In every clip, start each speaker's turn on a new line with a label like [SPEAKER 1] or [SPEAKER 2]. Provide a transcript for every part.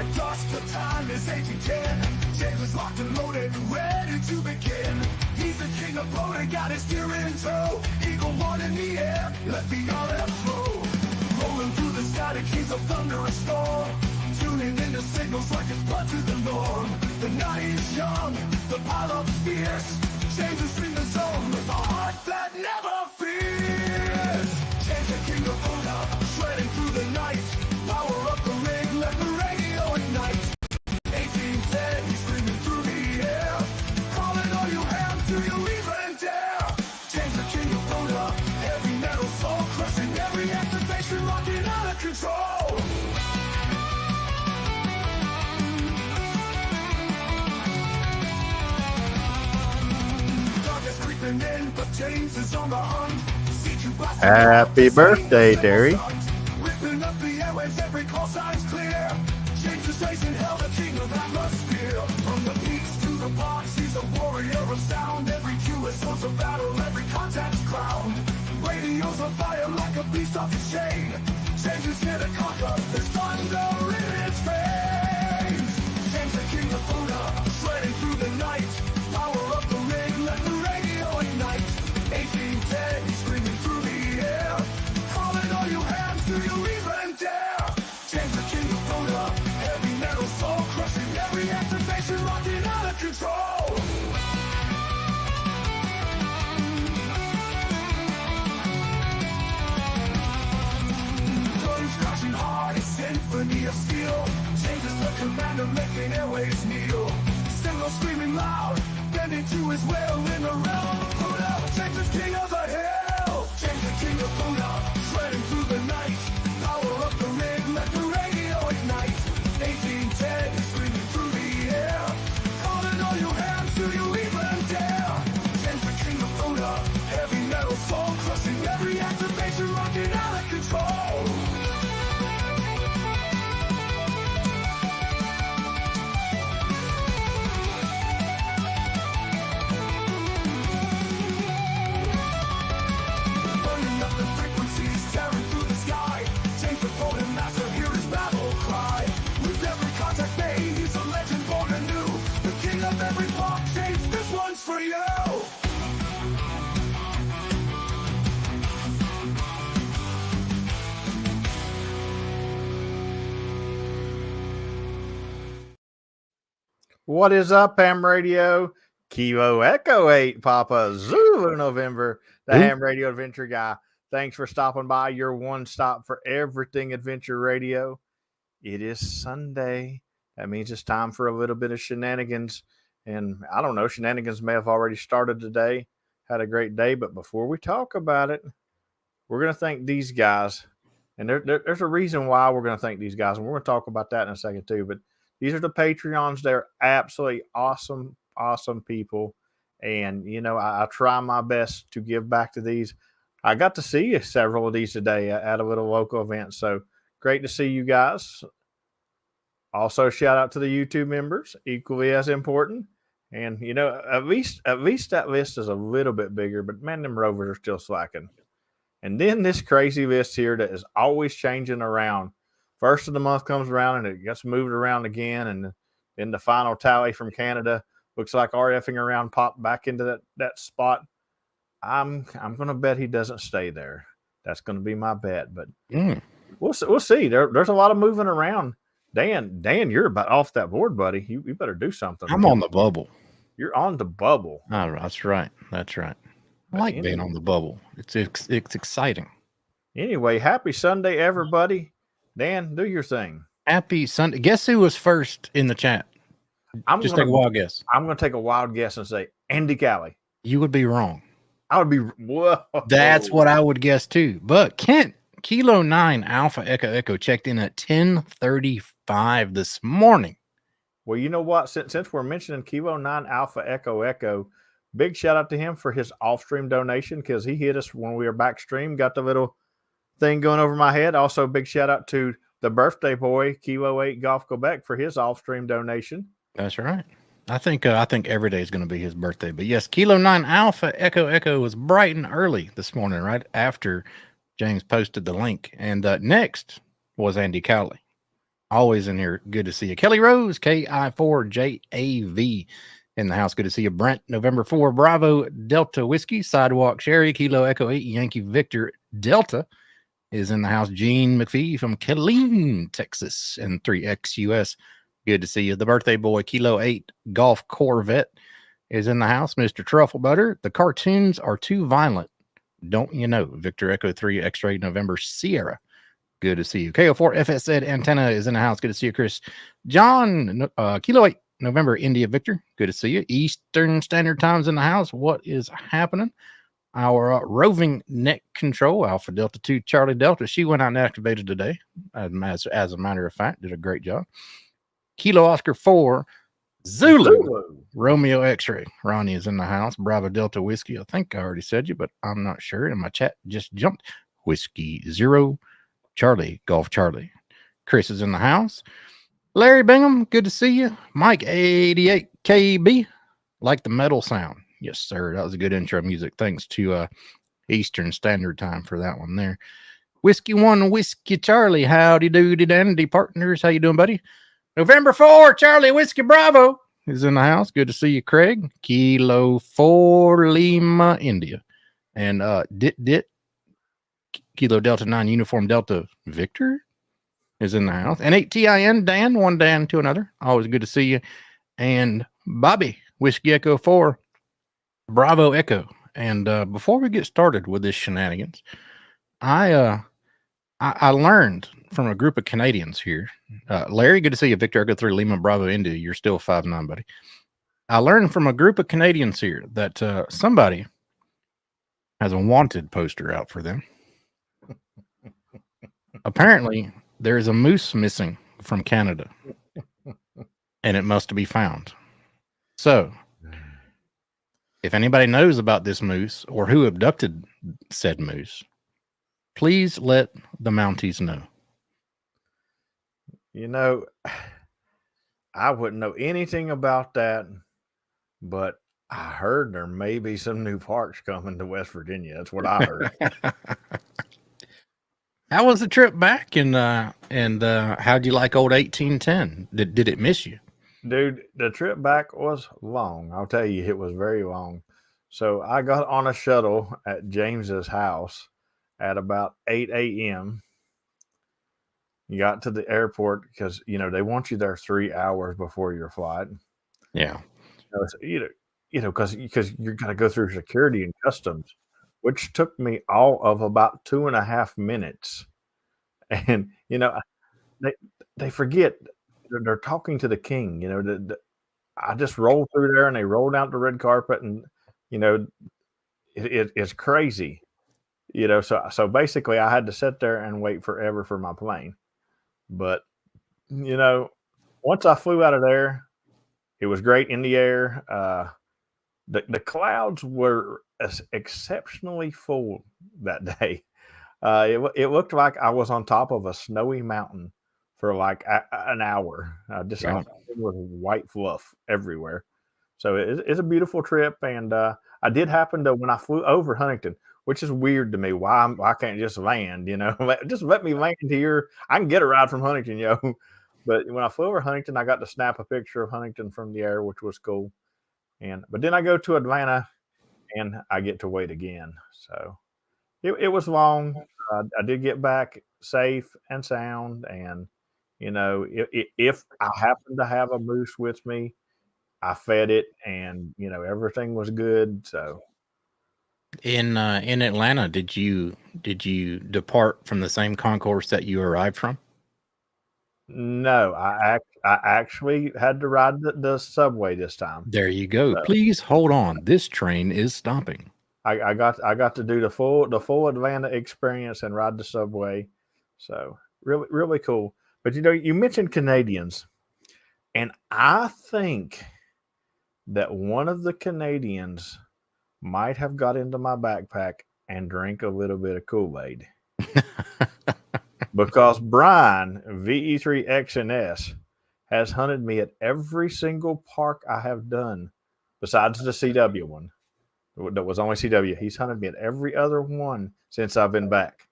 [SPEAKER 1] like dust, the time is 1810. James is locked and loaded, ready to begin. He's the king of boating, got his gear in tow. Eagle one in the air, let the RF flow. Rolling through the sky, the keys of thunder and storm. Tuning into signals like it's blood to the norm. The night is young, the pilot's fierce. James is in the zone with a heart that never fears. James the king of Buddha, shredding through the night. Power up the ring, let the radio ignite. 1810, he's screaming through the air. Calling all you hands, do you even dare? James the king of Buddha, heavy metal soul, crushing every activation, rocking out of control. Dark is creeping in, but James is on the hunt.
[SPEAKER 2] Happy birthday, Terry.
[SPEAKER 1] Ripping up the airwaves, every call sign's clear. James is raising hell, the king of atmosphere. From the peaks to the box, he's a warrior of sound. Every cue is source of battle, every contact's crowned. Radio's on fire like a beast off his chain. James is here to conquer, there's thunder in his veins. James the king of Buddha, shredding through the night. Power up the ring, let the radio ignite. 1810, he's screaming through the air. Calling all you hands, do you even dare? James the king of Buddha, heavy metal soul, crushing every activation, rocking out of control. Drums crashing hard, a symphony of steel. James is the commander, making airwaves kneel. Signal screaming loud, bending to his will in the realm of Buddha. James is king of the hill. James the king of Buddha, shredding through the night. Power up the ring, let the radio ignite. 1810, he's screaming through the air. Calling all you hands, do you even dare? James the king of Buddha, heavy metal soul, crushing every activation, rocking out of control. Burning up the frequencies, tearing through the sky. James the golden master, hear his battle cry. With every contact made, he's a legend born anew. The king of every pop, James, this one's for you.
[SPEAKER 2] What is up, Ham Radio? Kilo Echo 8, Papa Zulu November, the Ham Radio Adventure Guy. Thanks for stopping by, your one stop for everything Adventure Radio. It is Sunday. That means it's time for a little bit of shenanigans. And I don't know, shenanigans may have already started today. Had a great day. But before we talk about it, we're going to thank these guys. And there's a reason why we're going to thank these guys. And we're going to talk about that in a second too. But these are the Patreons. They're absolutely awesome, awesome people. And, you know, I try my best to give back to these. I got to see several of these today at a little local event. So great to see you guys. Also, shout out to the YouTube members, equally as important. And, you know, at least that list is a little bit bigger, but man, them rovers are still slacking. And then this crazy list here that is always changing around. First of the month comes around and it gets moved around again. And then the final tally from Canada looks like RFing around popped back into that spot. I'm going to bet he doesn't stay there. That's going to be my bet. But we'll see. There's a lot of moving around. Dan, you're about off that board, buddy. You better do something.
[SPEAKER 3] I'm on the bubble.
[SPEAKER 2] You're on the bubble.
[SPEAKER 3] Oh, that's right. That's right. I like being on the bubble. It's exciting.
[SPEAKER 2] Anyway, happy Sunday, everybody. Dan, do your thing.
[SPEAKER 3] Happy Sunday. Guess who was first in the chat? Take a wild guess.
[SPEAKER 2] I'm going to take a wild guess and say Andy Callie.
[SPEAKER 3] You would be wrong.
[SPEAKER 2] I would be. Whoa.
[SPEAKER 3] That's what I would guess too. But Kent, Kilo 9 Alpha Echo checked in at 10:35 this morning.
[SPEAKER 2] Well, you know what? Since we're mentioning Kilo 9 Alpha Echo, big shout out to him for his off-stream donation because he hit us when we were back stream. Got the little thing going over my head. Also, big shout out to the birthday boy, Kilo 8 Golf Quebec, for his off-stream donation.
[SPEAKER 3] That's right. I think every day is going to be his birthday. But yes, Kilo 9 Alpha Echo was bright and early this morning, right after James posted the link. And next was Andy Cowley. Always in here. Good to see you. Kelly Rose, KI4JAV in the house. Good to see you. Brent, November 4, Bravo Delta Whiskey, Sidewalk Sherry, Kilo Echo 8, Yankee Victor Delta is in the house. Gene McPhee from Killeen, Texas, and 3XUS. Good to see you. The birthday boy, Kilo 8 Golf Corvette is in the house. Mr. Truffle Butter, the cartoons are too violent. Don't you know? Victor Echo 3 X-Ray November Sierra. Good to see you. KO4 FSZ Antenna is in the house. Good to see you, Chris. John, Kilo 8 November India Victor. Good to see you. Eastern Standard Time's in the house. What is happening? Our roving neck control, Alpha Delta 2 Charlie Delta. She went out and activated today. As a matter of fact, did a great job. Kilo Oscar 4 Zulu. Romeo X-Ray. Ronnie is in the house. Bravo Delta Whiskey. I think I already said you, but I'm not sure. And my chat just jumped. Whiskey 0 Charlie, Golf Charlie. Chris is in the house. Larry Bingham, good to see you. Mike 88KB, like the metal sound. Yes, sir. That was a good intro music. Thanks to Eastern Standard Time for that one there. Whiskey 1, Whiskey Charlie. Howdy doody dandy partners. How you doing, buddy? November 4, Charlie Whiskey Bravo is in the house. Good to see you, Craig. Kilo 4 Lima, India. And Dit Kilo Delta 9 Uniform Delta Victor is in the house. And 8TIN Dan, one Dan to another. Always good to see you. And Bobby, Whiskey Echo 4, Bravo Echo. And before we get started with this shenanigans, I learned from a group of Canadians here. Larry, good to see you. Victor Echo 3 Lima Bravo India. You're still 5'9", buddy. I learned from a group of Canadians here that somebody has a wanted poster out for them. Apparently, there's a moose missing from Canada, and it must be found. So, if anybody knows about this moose or who abducted said moose, please let the Mounties know.
[SPEAKER 2] You know, I wouldn't know anything about that, but I heard there may be some new parks coming to West Virginia. That's what I heard.
[SPEAKER 3] How was the trip back, and how'd you like old 1810? Did it miss you?
[SPEAKER 2] Dude, the trip back was long. I'll tell you, it was very long. So I got on a shuttle at James's house at about 8 a.m. You got to the airport because, they want you there 3 hours before your flight.
[SPEAKER 3] Yeah.
[SPEAKER 2] Because you're going to go through security and customs, which took me all of about 2.5 minutes. And, they forget they're talking to the king. I just rolled through there and they rolled out the red carpet and, it's crazy. So basically I had to sit there and wait forever for my plane. But, once I flew out of there, it was great in the air. The clouds were exceptionally full that day. It looked like I was on top of a snowy mountain for like an hour. It was white fluff everywhere. So it's a beautiful trip. And I did happen to, when I flew over Huntington, which is weird to me. Why can't just land? Just let me land here. I can get a ride from Huntington, yo. But when I flew over Huntington, I got to snap a picture of Huntington from the air, which was cool. But then I go to Atlanta, and I get to wait again. So it was long. I did get back safe and sound, and if I happened to have a moose with me, I fed it, and everything was good. So.
[SPEAKER 3] In Atlanta, did you depart from the same concourse that you arrived from?
[SPEAKER 2] No, I actually had to ride the subway this time.
[SPEAKER 3] There you go. So, please hold on. This train is stopping.
[SPEAKER 2] I got to do the full Atlanta experience and ride the subway. So really, really cool. But you mentioned Canadians, and I think that one of the Canadians might have got into my backpack and drank a little bit of Kool-Aid. Because Brian, VE3XNS, has hunted me at every single park I have done, besides the CW one. That was only CW. He's hunted me at every other one since I've been back.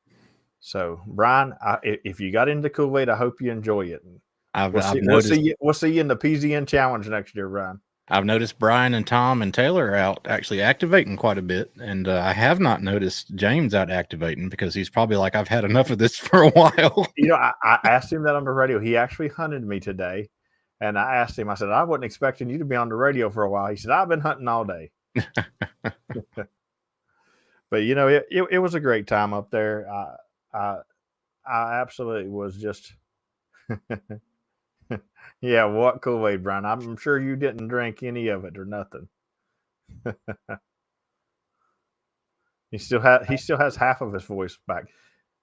[SPEAKER 2] So, Brian, if you got into Kool-Aid, I hope you enjoy it.
[SPEAKER 3] I've
[SPEAKER 2] We'll
[SPEAKER 3] noticed.
[SPEAKER 2] see you in the PZN Challenge next year, Brian.
[SPEAKER 3] I've noticed Brian and Tom and Taylor are out actually activating quite a bit, and I have not noticed James out activating because he's probably like, I've had enough of this for a while.
[SPEAKER 2] You know, I asked him that on the radio. He actually hunted me today, and I asked him. I said, I wasn't expecting you to be on the radio for a while. He said, I've been hunting all day. But you know, it was a great time up there. I absolutely was just. Yeah, what Kool-Aid, Brian? I'm sure you didn't drink any of it or nothing. He still has half of his voice back.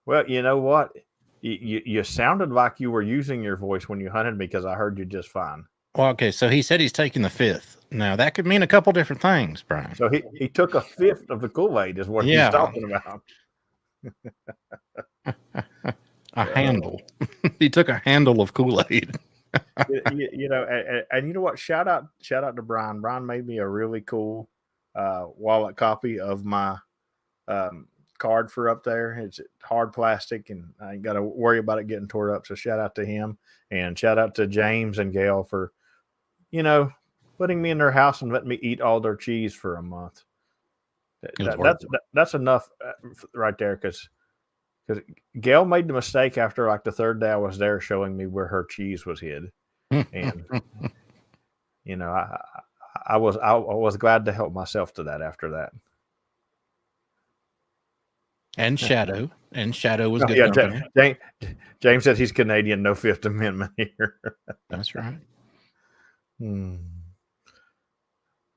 [SPEAKER 2] Well, you know what? You sounded like you were using your voice when you hunted me because I heard you just fine.
[SPEAKER 3] Well, okay, so he said he's taking the 5th. Now that could mean a couple different things, Brian.
[SPEAKER 2] So he took a 5th of the Kool-Aid is what he's talking about.
[SPEAKER 3] A handle. He took a handle of Kool-Aid.
[SPEAKER 2] You know, and you know what? Shout out to Brian. Brian made me a really cool wallet copy of my card for up there. It's hard plastic, and I ain't got to worry about it getting tore up. So shout out to him, and shout out to James and Gail for, you know, putting me in their house and letting me eat all their cheese for a month. That's enough right there, because Gail made the mistake after like the 3rd day I was there, showing me where her cheese was hid, and you know, I was glad to help myself to that after that.
[SPEAKER 3] And Shadow was good.
[SPEAKER 2] Yeah, James said he's Canadian, no 5th Amendment here.
[SPEAKER 3] That's right.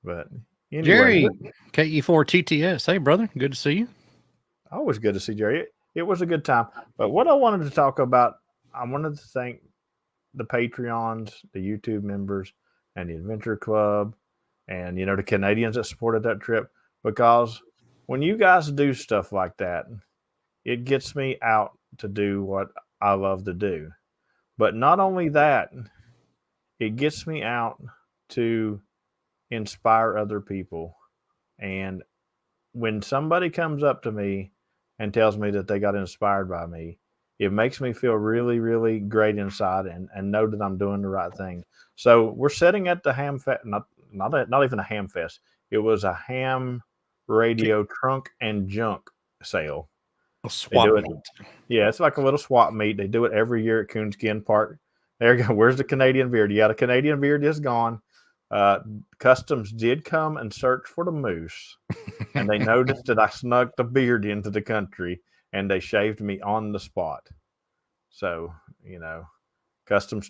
[SPEAKER 2] But anyway,
[SPEAKER 3] Jerry, KE4 TTS. Hey, brother, good to see you.
[SPEAKER 2] Always good to see Jerry. It was a good time. But what I wanted to talk about, I wanted to thank the Patreons, the YouTube members, and the Adventure Club, and, you know, the Canadians that supported that trip, because when you guys do stuff like that, it gets me out to do what I love to do. But not only that, it gets me out to inspire other people. And when somebody comes up to me and tells me that they got inspired by me, it makes me feel really, really great inside, and know that I'm doing the right thing. So we're sitting at the Ham Fest, not even a Ham Fest. It was a ham radio trunk and junk sale.
[SPEAKER 3] Swap meet.
[SPEAKER 2] Yeah, it's like a little swap meet. They do it every year at Coonskin Park. There you go. Where's the Canadian beard? Yeah, the Canadian beard is gone. Customs did come and search for the moose, and they noticed that I snuck the beard into the country, and they shaved me on the spot. So, you know, Customs,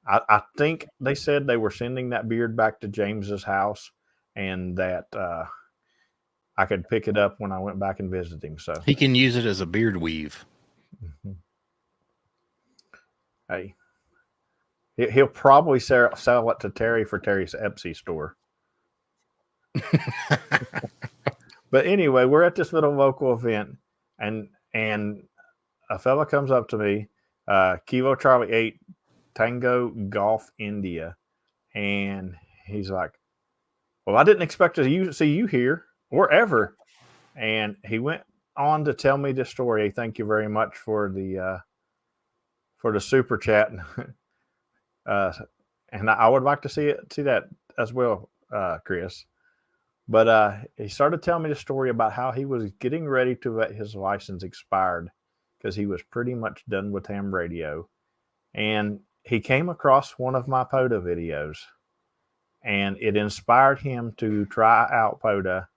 [SPEAKER 2] I think they said they were sending that beard back to James's house, and that I could pick it up when I went back and visited him. So
[SPEAKER 3] he can use it as a beard weave.
[SPEAKER 2] Mm-hmm. Hey, he'll probably sell it to Terry for Terry's Etsy store. But anyway, we're at this little local event, and a fella comes up to me, Kilo Charlie 8 Tango Golf India, and he's like, well, I didn't expect to see you here or ever. And he went on to tell me this story. Hey, thank you very much for the super chat. And I would like to see that as well, Chris. But he started telling me the story about how he was getting ready to let his license expired because he was pretty much done with ham radio. And he came across one of my POTA videos, and it inspired him to try out POTA.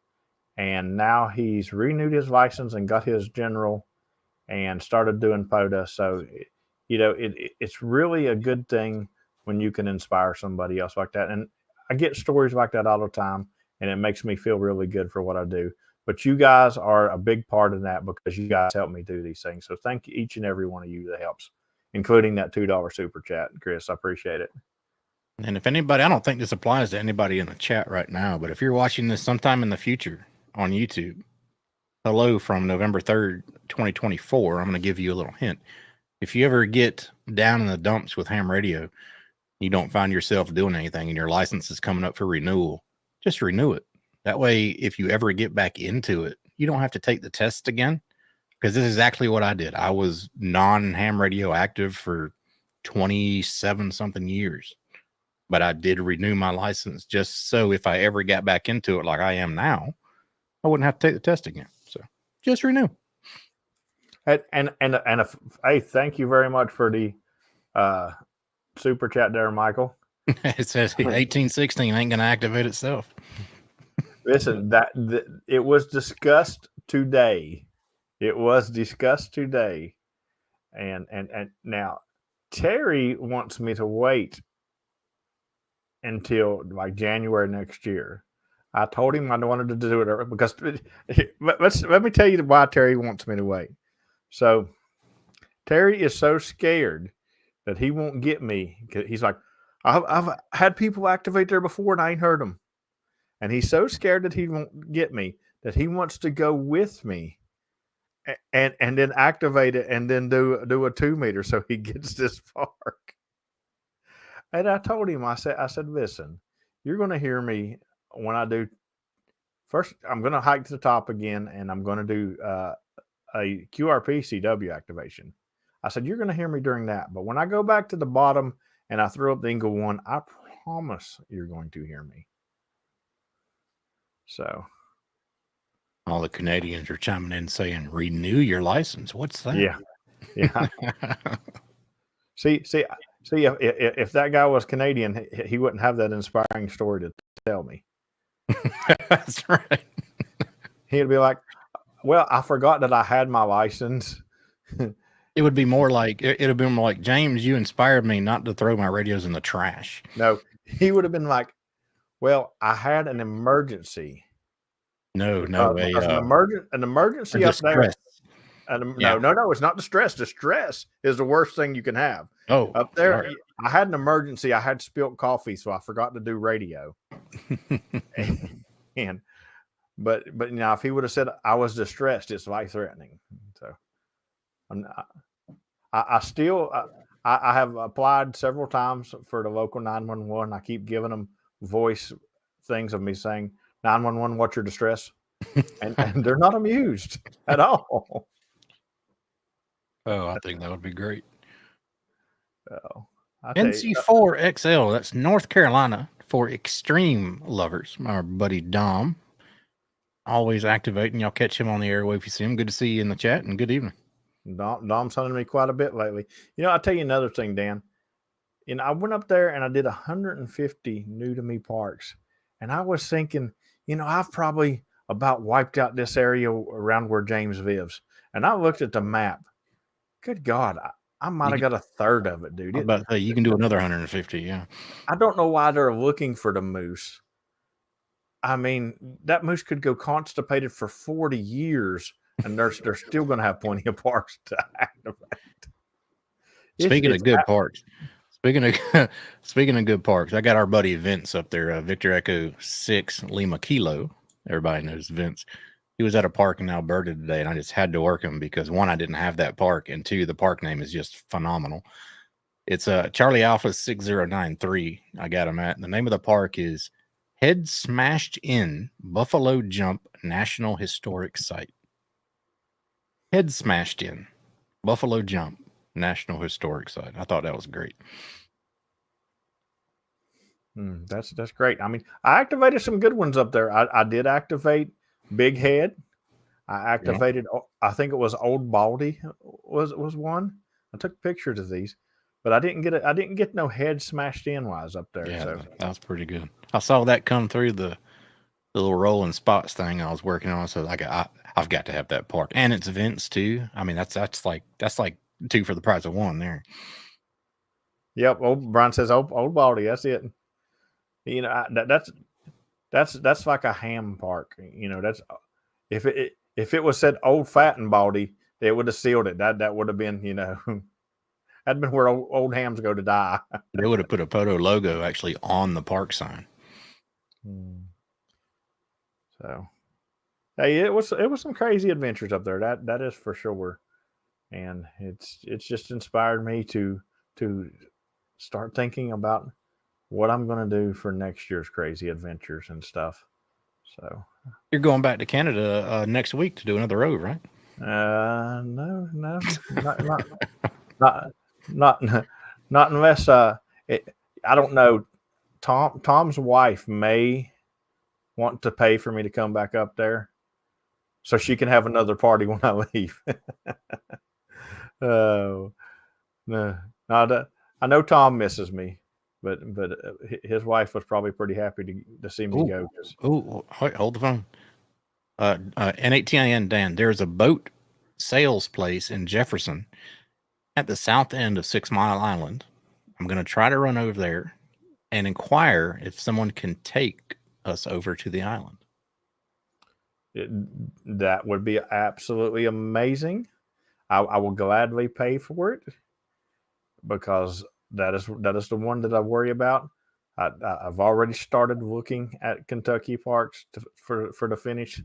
[SPEAKER 2] And now he's renewed his license and got his general and started doing POTA. So, you know, it's really a good thing when you can inspire somebody else like that. And I get stories like that all the time, and it makes me feel really good for what I do. But you guys are a big part of that because you guys help me do these things. So thank you, each and every one of you that helps, including that $2 super chat, Chris. I appreciate it.
[SPEAKER 3] And if anybody, I don't think this applies to anybody in the chat right now, but if you're watching this sometime in the future on YouTube, hello from November 3rd, 2024, I'm going to give you a little hint. If you ever get down in the dumps with ham radio, you don't find yourself doing anything and your license is coming up for renewal, just renew it. That way, if you ever get back into it, you don't have to take the test again. Because this is exactly what I did. I was non-ham radio active for 27 something years, but I did renew my license just so if I ever got back into it like I am now, I wouldn't have to take the test again. So just renew.
[SPEAKER 2] And hey, thank you very much for the super chat there, Michael.
[SPEAKER 3] It says 1816 ain't gonna activate itself.
[SPEAKER 2] Listen, it was discussed today. It was discussed today, and now Terry wants me to wait until like January next year. I told him I wanted to do it because let me tell you why Terry wants me to wait. So Terry is so scared that he won't get me. He's like, I've had people activate there before and I ain't heard them. And he's so scared that he won't get me that he wants to go with me and then activate it and then do a 2 meter so he gets this park. And I told him, I said, listen, you're going to hear me when I do. First, I'm going to hike to the top again and I'm going to do a QRP CW activation. I said, you're going to hear me during that. But when I go back to the bottom and I throw up the Eagle 1, I promise you're going to hear me. So
[SPEAKER 3] all the Canadians are chiming in saying, renew your license. What's that?
[SPEAKER 2] Yeah. see, if that guy was Canadian, he wouldn't have that inspiring story to tell me.
[SPEAKER 3] That's right.
[SPEAKER 2] He'd be like, well, I forgot that I had my license.
[SPEAKER 3] It would be more like, it would have been more like, James, you inspired me not to throw my radios in the trash.
[SPEAKER 2] No, he would have been like, well, I had an emergency.
[SPEAKER 3] No,
[SPEAKER 2] an emergency up there. No, it's not distress. Distress is the worst thing you can have.
[SPEAKER 3] Oh,
[SPEAKER 2] up there, sorry. I had an emergency. I had spilt coffee, so I forgot to do radio. But now, if he would have said I was distressed, it's life threatening. So, I have applied several times for the local 911. I keep giving them voice things of me saying 911, what's your distress? and they're not amused at all.
[SPEAKER 3] Oh, I think that would be great.
[SPEAKER 2] Oh,
[SPEAKER 3] NC4 XL, that's North Carolina for extreme lovers. Our buddy Dom, always activating. Y'all catch him on the airway if you see him. Good to see you in the chat, and good evening.
[SPEAKER 2] Dom's hunting me quite a bit lately. I'll tell you another thing, Dan. I went up there and I did 150 new to me parks, and I was thinking, I've probably about wiped out this area around where James lives. And I looked at the map. Good God, I might have got a third of it, dude.
[SPEAKER 3] You can do another 150, yeah.
[SPEAKER 2] I don't know why they're looking for the moose. I mean, that moose could go constipated for 40 years, and they're still going to have plenty of parks to activate.
[SPEAKER 3] Speaking of good parks, I got our buddy Vince up there, Victor Echo 6 Lima Kilo. Everybody knows Vince. He was at a park in Alberta today, and I just had to work him because, one, I didn't have that park, and two, the park name is just phenomenal. It's Charlie Alpha 6093. I got him at. The name of the park is Head Smashed In Buffalo Jump National Historic Site. Head Smashed In Buffalo Jump National Historic Site. I thought that was great.
[SPEAKER 2] That's great. I mean, I activated some good ones up there. I did activate Big Head. I activated, I think it was Old Baldy was one. I took pictures of these, but I didn't get no head smashed in wise up there.
[SPEAKER 3] Yeah,
[SPEAKER 2] so
[SPEAKER 3] that was pretty good. I saw that come through the little rolling spots thing I was working on. So I've got to have that park, and it's Vince too. I mean, that's like two for the price of one there.
[SPEAKER 2] Yep. Brian says Old Baldy. That's it. That's like a ham park. That's if it was said Old Fat and Baldy, they would have sealed it. That would have been, that'd been where old hams go to die.
[SPEAKER 3] They would have put a Poto logo actually on the park sign.
[SPEAKER 2] So, hey, it was some crazy adventures up there. That is for sure, and it's just inspired me to start thinking about what I'm going to do for next year's crazy adventures and stuff. So
[SPEAKER 3] you're going back to Canada next week to do another road, right?
[SPEAKER 2] No, not, not, not unless I don't know. Tom's wife may want to pay for me to come back up there, so she can have another party when I leave. Oh no, I know Tom misses me, but his wife was probably pretty happy to see me go.
[SPEAKER 3] Oh, hold the phone. N18IN Dan, there's a boat sales place in Jefferson at the south end of 6 Mile Island. I'm going to try to run over there and inquire if someone can take us over to the island.
[SPEAKER 2] That would be absolutely amazing. I will gladly pay for it because that is the one that I worry about. I've already started looking at Kentucky parks for the finish.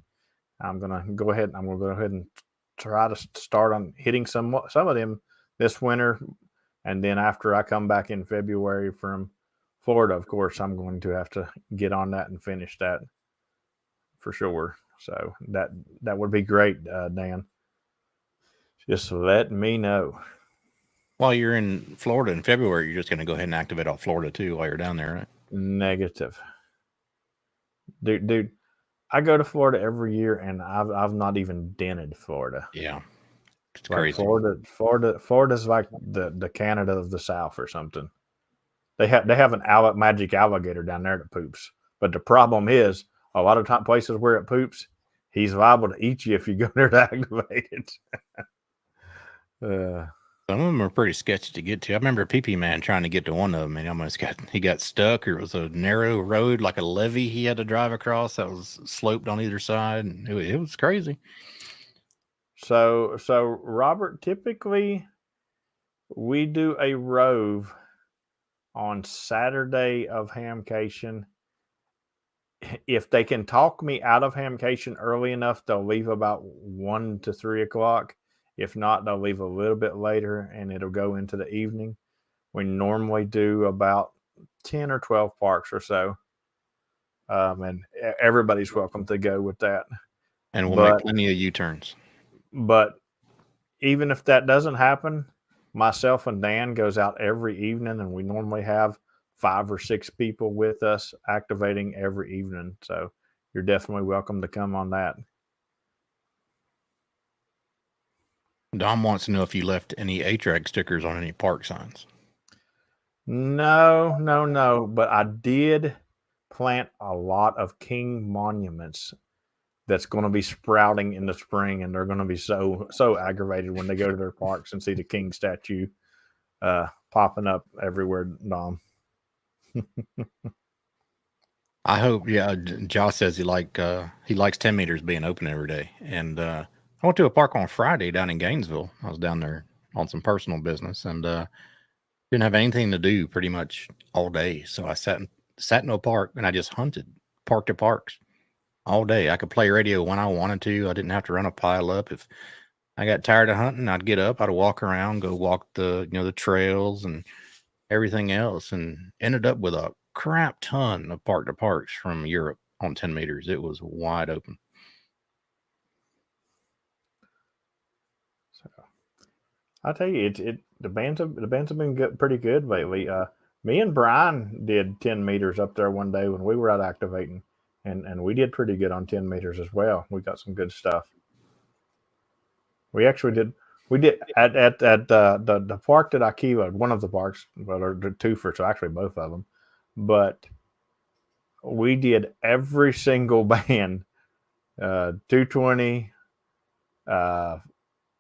[SPEAKER 2] I'm gonna go ahead and try to start on hitting some of them this winter, and then after I come back in February from Florida, of course, I'm going to have to get on that and finish that for sure. So that would be great, Dan. Just let me know.
[SPEAKER 3] While you're in Florida in February, you're just going to go ahead and activate all Florida too while you're down there, right?
[SPEAKER 2] Negative, dude. I go to Florida every year, and I've not even dented Florida.
[SPEAKER 3] Yeah, it's
[SPEAKER 2] like
[SPEAKER 3] crazy.
[SPEAKER 2] Florida's like the Canada of the South or something. They have an magic alligator down there that poops, but the problem is a lot of places where it poops, he's liable to eat you if you go there to activate it.
[SPEAKER 3] Some of them are pretty sketchy to get to. I remember PP Man trying to get to one of them, and he got stuck. Or it was a narrow road, like a levee he had to drive across that was sloped on either side, and it was crazy.
[SPEAKER 2] So Robert, typically we do a rove on Saturday of Hamcation. If they can talk me out of Hamcation early enough, they'll leave about 1 to 3 o'clock. If not, they'll leave a little bit later, and it'll go into the evening. We normally do about 10 or 12 parks or so, and everybody's welcome to go with that.
[SPEAKER 3] And we'll make plenty of U-turns.
[SPEAKER 2] But even if that doesn't happen, myself and Dan goes out every evening, and we normally have 5 or 6 people with us activating every evening. So you're definitely welcome to come on that.
[SPEAKER 3] Dom wants to know if you left any A-Track stickers on any park signs.
[SPEAKER 2] No. But I did plant a lot of king monuments that's going to be sprouting in the spring, and they're going to be so aggravated when they go to their parks and see the king statue popping up everywhere, Dom.
[SPEAKER 3] I hope, yeah. Josh says he likes 10 meters being open every day. And I went to a park on Friday down in Gainesville. I was down there on some personal business, and didn't have anything to do pretty much all day. So I sat in a park, and I just hunted park to parks all day. I could play radio when I wanted to. I didn't have to run a pile up. If I got tired of hunting, I'd get up, I'd walk around, go walk the trails and everything else, and ended up with a crap ton of park to parks from Europe on 10 meters. It was wide open.
[SPEAKER 2] So I'll tell you, the bands have been pretty good lately. Me and Brian did 10 meters up there one day when we were out activating, and we did pretty good on 10 meters as well. We got some good stuff. We actually did. We did at the park that I kiloed, one of the parks, well, there are 2 so actually both of them, but we did every single band, 220,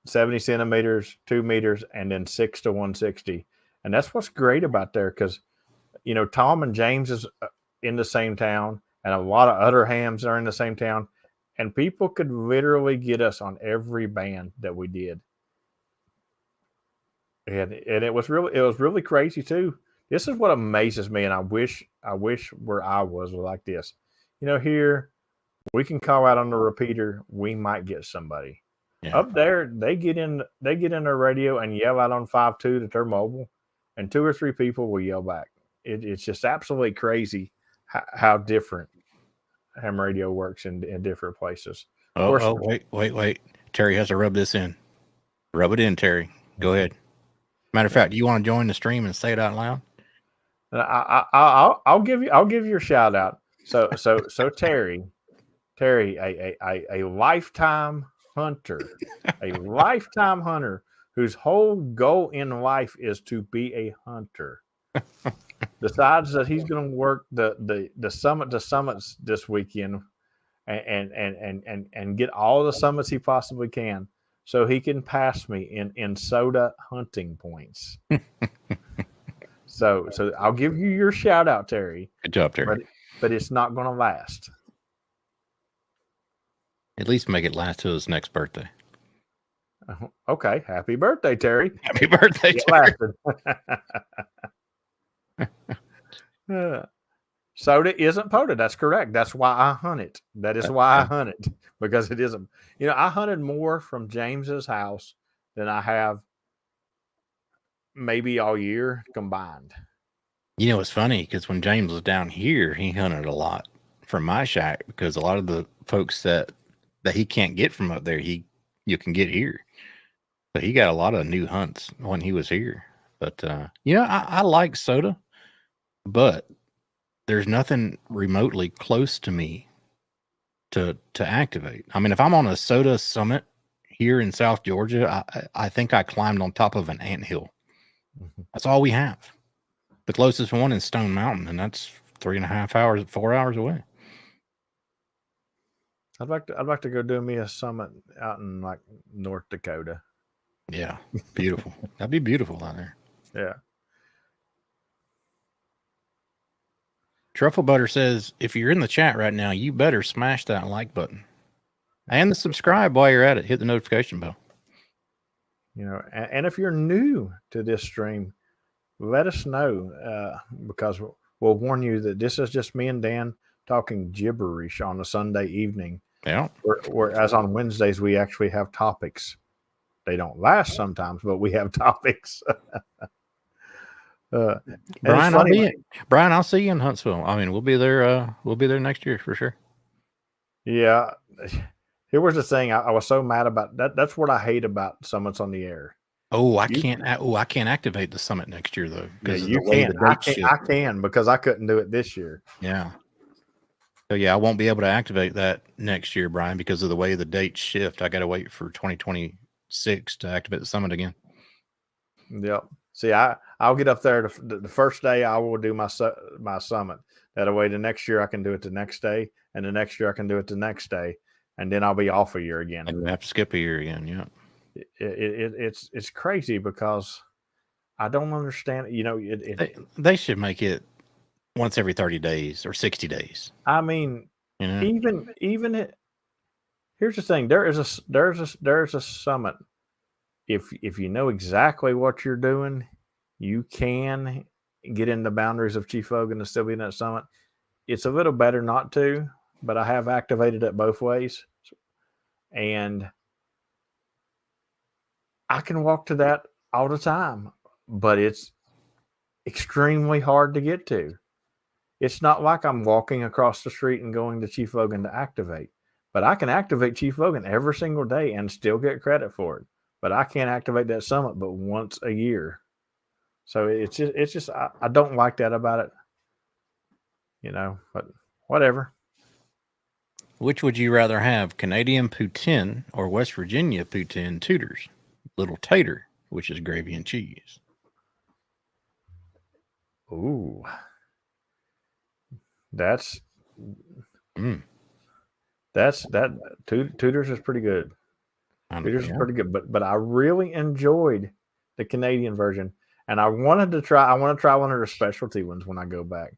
[SPEAKER 2] 70 centimeters, 2 meters, and then 6 to 160. And that's what's great about there, because Tom and James is in the same town, and a lot of other hams are in the same town, and people could literally get us on every band that we did. And it was really crazy too. This is what amazes me, and I wish where I was like this. Here we can call out on the repeater, we might get somebody. Yeah. Up there, they get in their radio and yell out on 5.2 that they're mobile, and 2 or 3 people will yell back. It's just absolutely crazy how different ham radio works in different places.
[SPEAKER 3] Wait. Terry has to rub this in. Rub it in, Terry. Go ahead. Matter of fact, do you want to join the stream and say it out loud?
[SPEAKER 2] I'll give you your shout out. So Terry, a lifetime hunter, whose whole goal in life is to be a hunter. Decides that he's going to work the summits this weekend and get all the summits he possibly can so he can pass me in soda hunting points. So I'll give you your shout out, Terry.
[SPEAKER 3] Good job, Terry.
[SPEAKER 2] But it's not going to last.
[SPEAKER 3] At least make it last till his next birthday.
[SPEAKER 2] Okay. Happy birthday, Terry.
[SPEAKER 3] Happy birthday,
[SPEAKER 2] Terry. Soda isn't POTA. That's correct. That's why I hunt it. That is why I hunt it, because it isn't. I hunted more from James's house than I have maybe all year combined.
[SPEAKER 3] It's funny because when James was down here, he hunted a lot from my shack because a lot of the folks that he can't get from up there, you can get here. So he got a lot of new hunts when he was here. But I like soda, but there's nothing remotely close to me to activate. I mean, if I'm on a soda summit here in South Georgia, I think I climbed on top of an anthill. That's all we have. The closest one is Stone Mountain, and that's 3.5 hours, 4 hours away.
[SPEAKER 2] I'd like to go do me a summit out in like North Dakota.
[SPEAKER 3] Yeah, beautiful. That'd be beautiful out there.
[SPEAKER 2] Yeah.
[SPEAKER 3] Truffle Butter says, if you're in the chat right now, you better smash that like button and the subscribe while you're at it. Hit the notification bell.
[SPEAKER 2] And if you're new to this stream, let us know, because we'll warn you that this is just me and Dan talking gibberish on a Sunday evening.
[SPEAKER 3] Yeah.
[SPEAKER 2] Whereas on Wednesdays, we actually have topics. They don't last sometimes, but we have topics.
[SPEAKER 3] Brian, I'll see you in Huntsville. I mean, we'll be there. We'll be there next year for sure.
[SPEAKER 2] Yeah. Here was the thing. I was so mad about that. That's what I hate about summits on the air.
[SPEAKER 3] Oh, I can't activate the summit next year though.
[SPEAKER 2] Yeah, you can. I can because I couldn't do it this year.
[SPEAKER 3] Yeah. So yeah, I won't be able to activate that next year, Brian, because of the way the dates shift. I got to wait for 2026 to activate the summit again.
[SPEAKER 2] Yep. See, I'll get up there the first day. I will do my summit. That way, the next year I can do it the next day, and the next year I can do it the next day, and then I'll be off a year again.
[SPEAKER 3] And we have to skip a year again. Yeah.
[SPEAKER 2] It's crazy because I don't understand.
[SPEAKER 3] They should make it once every 30 days or 60 days.
[SPEAKER 2] I mean, even it. Here's the thing: there's a summit. If you know exactly what you're doing, you can get in the boundaries of Chief Hogan and still be in that summit. It's a little better not to, but I have activated it both ways, and I can walk to that all the time, but it's extremely hard to get to. It's not like I'm walking across the street and going to Chief Hogan to activate, but I can activate Chief Hogan every single day and still get credit for it. But I can't activate that summit but once a year. So it's just I don't like that about it. But whatever.
[SPEAKER 3] Which would you rather have, Canadian poutine or West Virginia poutine Tudors? Little tater, which is gravy and cheese.
[SPEAKER 2] Ooh. That's Tudors is pretty good. Tudors is pretty good, but I really enjoyed the Canadian version, and I want to try one of the specialty ones when I go back.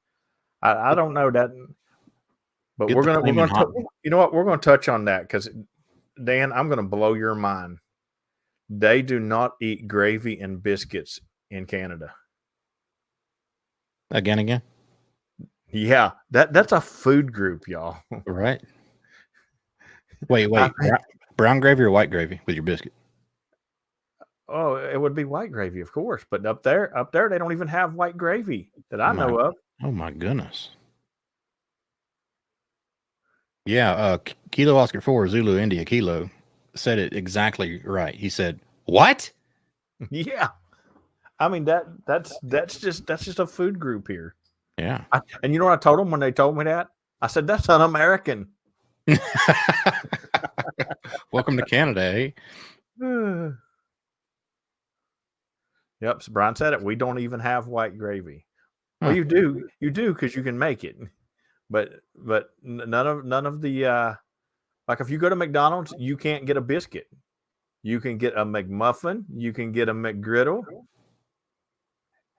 [SPEAKER 2] I don't know that, but we're gonna you know what, we're gonna touch on that because Dan, I'm gonna blow your mind. They do not eat gravy and biscuits in Canada.
[SPEAKER 3] Again.
[SPEAKER 2] Yeah, that's a food group, y'all.
[SPEAKER 3] Right. Wait. Brown gravy or white gravy with your biscuit?
[SPEAKER 2] Oh, it would be white gravy, of course. But up there, they don't even have white gravy that I know of.
[SPEAKER 3] Oh my goodness. Yeah, Kilo Oscar 4 Zulu India Kilo said it exactly right. He said, "What?"
[SPEAKER 2] Yeah. I mean that's just a food group here.
[SPEAKER 3] Yeah.
[SPEAKER 2] And you know what I told them when they told me that? I said that's un-American.
[SPEAKER 3] Welcome to Canada, eh?
[SPEAKER 2] Yep. So Brian said it. We don't even have white gravy. Well,
[SPEAKER 3] Huh.
[SPEAKER 2] you do because you can make it, but none of the like if you go to McDonald's, you can't get a biscuit. You can get a McMuffin. You can get a McGriddle.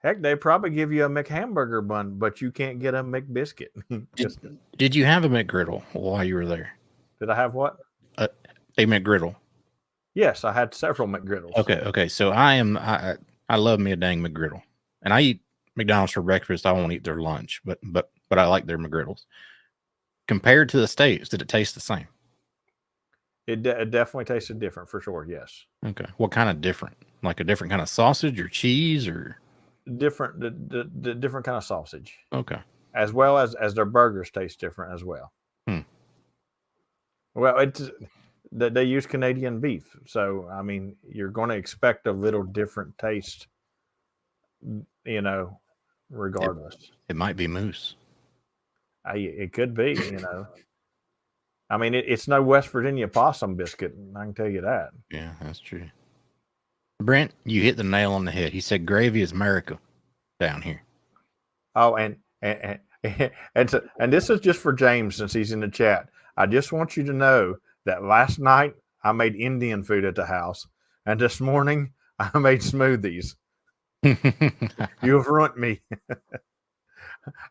[SPEAKER 2] Heck, they probably give you a McHamburger bun, but you can't get a McBiscuit.
[SPEAKER 3] Did you have a McGriddle while you were there?
[SPEAKER 2] Did I have what?
[SPEAKER 3] A McGriddle.
[SPEAKER 2] Yes, I had several McGriddles.
[SPEAKER 3] Okay. So I love me a dang McGriddle, and I eat McDonald's for breakfast. I won't eat their lunch, but I like their McGriddles. Compared to the States, did it taste the same?
[SPEAKER 2] It definitely tasted different for sure. Yes.
[SPEAKER 3] Okay. What kind of different? Like a different kind of sausage or cheese or
[SPEAKER 2] Different, the different kind of sausage.
[SPEAKER 3] Okay.
[SPEAKER 2] As well as their burgers taste different as well. Well, it's that they use Canadian beef, so I mean you're going to expect a little different taste, you know, regardless.
[SPEAKER 3] It might be moose.
[SPEAKER 2] It could be, you know. I mean, it's no West Virginia possum biscuit. I can tell you that.
[SPEAKER 3] Yeah, that's true. Brent, you hit the nail on the head. He said gravy is America down here.
[SPEAKER 2] Oh, and this is just for James since he's in the chat. I just want you to know that last night I made Indian food at the house, and this morning I made smoothies. You have ruined me.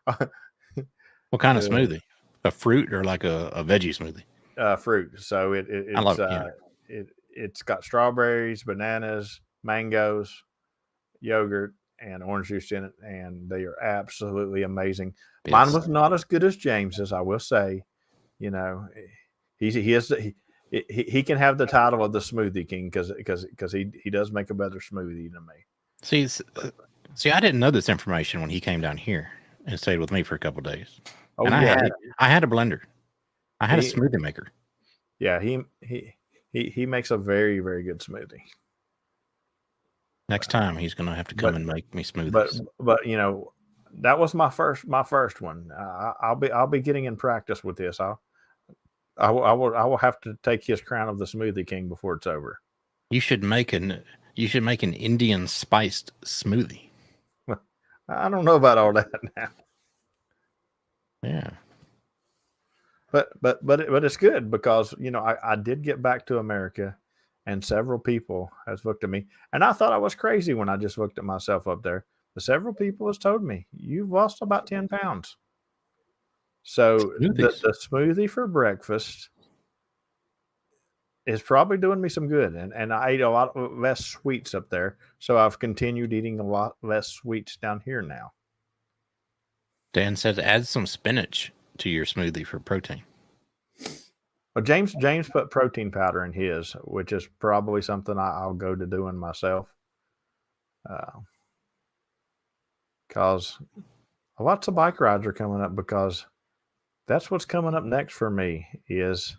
[SPEAKER 3] What kind of smoothie? A fruit or like a veggie smoothie?
[SPEAKER 2] Fruit. So it's got strawberries, bananas, mangoes, yogurt, and orange juice in it, and they are absolutely amazing.
[SPEAKER 3] Yes.
[SPEAKER 2] Mine was not as good as James's, I will say. You know, he can have the title of the smoothie king because he does make a better smoothie than me.
[SPEAKER 3] See, I didn't know this information when he came down here and stayed with me for a couple of days.
[SPEAKER 2] Oh,
[SPEAKER 3] and
[SPEAKER 2] yeah.
[SPEAKER 3] I had a blender. I had a smoothie maker.
[SPEAKER 2] Yeah, he makes a very, very good smoothie.
[SPEAKER 3] Next time he's gonna have to come and make me smoothies.
[SPEAKER 2] But you know, that was my first one. I'll be getting in practice with this. I will have to take his crown of the smoothie king before it's over.
[SPEAKER 3] You should make an Indian spiced smoothie.
[SPEAKER 2] I don't know about all that now.
[SPEAKER 3] Yeah.
[SPEAKER 2] But it's good because you know I did get back to America, and several people has looked at me, and I thought I was crazy when I just looked at myself up there. But several people has told me you've lost about 10 pounds. So the smoothie for breakfast is probably doing me some good, and I ate a lot less sweets up there, so I've continued eating a lot less sweets down here now.
[SPEAKER 3] Dan said add some spinach to your smoothie for protein.
[SPEAKER 2] Well, James put protein powder in his, which is probably something I'll go to doing myself. Because lots of bike rides are coming up because that's what's coming up next for me is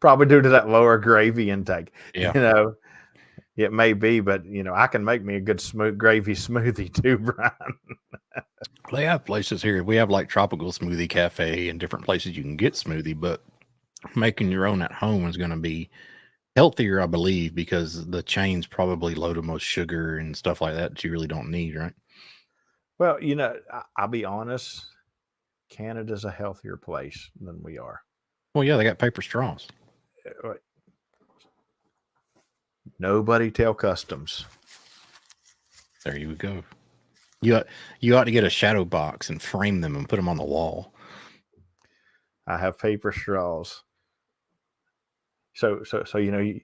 [SPEAKER 2] probably due to that lower gravy intake.
[SPEAKER 3] Yeah.
[SPEAKER 2] You know, it may be, but you know, I can make me a good gravy smoothie too, Brian.
[SPEAKER 3] They have places here. We have like Tropical Smoothie Cafe and different places you can get smoothie, but making your own at home is going to be healthier, I believe, because the chains probably load the most sugar and stuff like that you really don't need, right?
[SPEAKER 2] Well, you know, I'll be honest, Canada's a healthier place than we are.
[SPEAKER 3] Well, yeah, they got paper straws.
[SPEAKER 2] Nobody tell customs.
[SPEAKER 3] There you go. You ought to get a shadow box and frame them and put them on the wall.
[SPEAKER 2] I have paper straws. So you know,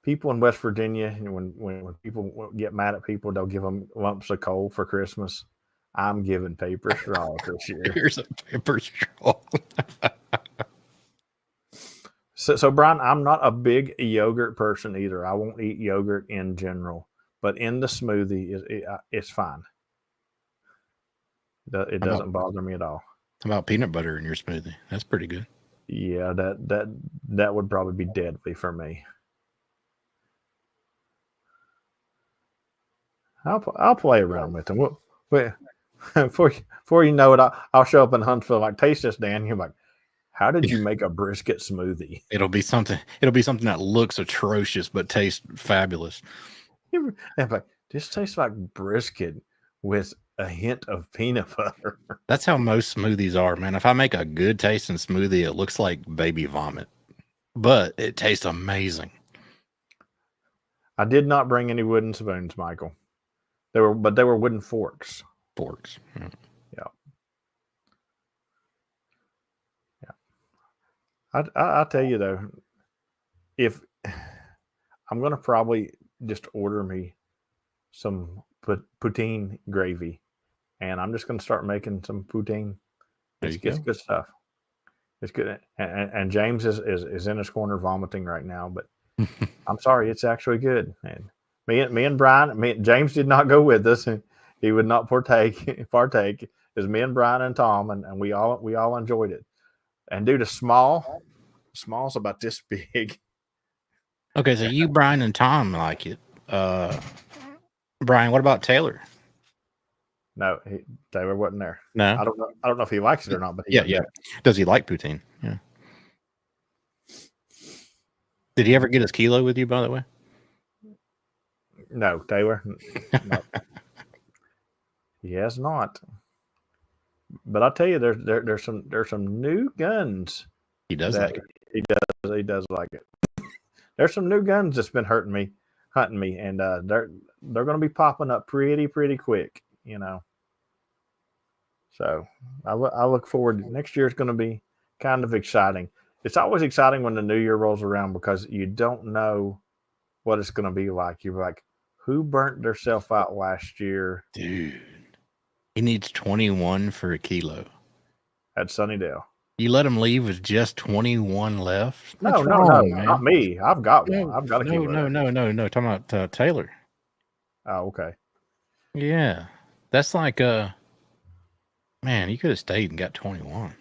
[SPEAKER 2] people in West Virginia, when people get mad at people, they'll give them lumps of coal for Christmas. I'm giving paper straws this year.
[SPEAKER 3] Here's a paper straw.
[SPEAKER 2] So Brian, I'm not a big yogurt person either. I won't eat yogurt in general, but in the smoothie, it's fine. It doesn't bother me at all.
[SPEAKER 3] How about peanut butter in your smoothie? That's pretty good.
[SPEAKER 2] Yeah, that would probably be deadly for me. I'll play around with them. Before you know it, I'll show up in Huntsville like, taste this, Dan. You're like, how did you make a brisket smoothie?
[SPEAKER 3] It'll be something that looks atrocious but tastes fabulous.
[SPEAKER 2] I'm like, this tastes like brisket with a hint of peanut butter.
[SPEAKER 3] That's how most smoothies are, man. If I make a good tasting smoothie, it looks like baby vomit, but it tastes amazing.
[SPEAKER 2] I did not bring any wooden spoons, Michael. They were wooden forks.
[SPEAKER 3] Forks. Yeah.
[SPEAKER 2] I'll tell you though, if I'm gonna probably just order me some poutine gravy, and I'm just gonna start making some poutine. It's good stuff. It's good, and James is in his corner vomiting right now, but I'm sorry, it's actually good. And me and Brian, James did not go with us, and he would not partake. Is me and Brian and Tom, and we all enjoyed it. And dude, small's about this big.
[SPEAKER 3] Okay, so you, Brian, and Tom like it. Brian, what about Taylor?
[SPEAKER 2] No, Taylor wasn't there.
[SPEAKER 3] No,
[SPEAKER 2] I don't know if he likes it or not, but
[SPEAKER 3] yeah.
[SPEAKER 2] there.
[SPEAKER 3] Does he like poutine? Yeah. Did he ever get his kilo with you, by the way?
[SPEAKER 2] No, Taylor. No. He has not. But I'll tell you, there's some new guns.
[SPEAKER 3] He does like it.
[SPEAKER 2] He does like it. There's some new guns that's been hunting me, and they're going to be popping up pretty quick, you know. So I look forward. Next year is going to be kind of exciting. It's always exciting when the new year rolls around because you don't know what it's going to be like. You're like, who burnt themselves out last year?
[SPEAKER 3] Dude, he needs 21 for a kilo.
[SPEAKER 2] At Sunnydale.
[SPEAKER 3] You let him leave with just 21 left?
[SPEAKER 2] No, not me. I've got one. I've got a kilo.
[SPEAKER 3] No. Talking about Taylor.
[SPEAKER 2] Oh, okay.
[SPEAKER 3] Yeah, that's like man, you could have stayed and got 21.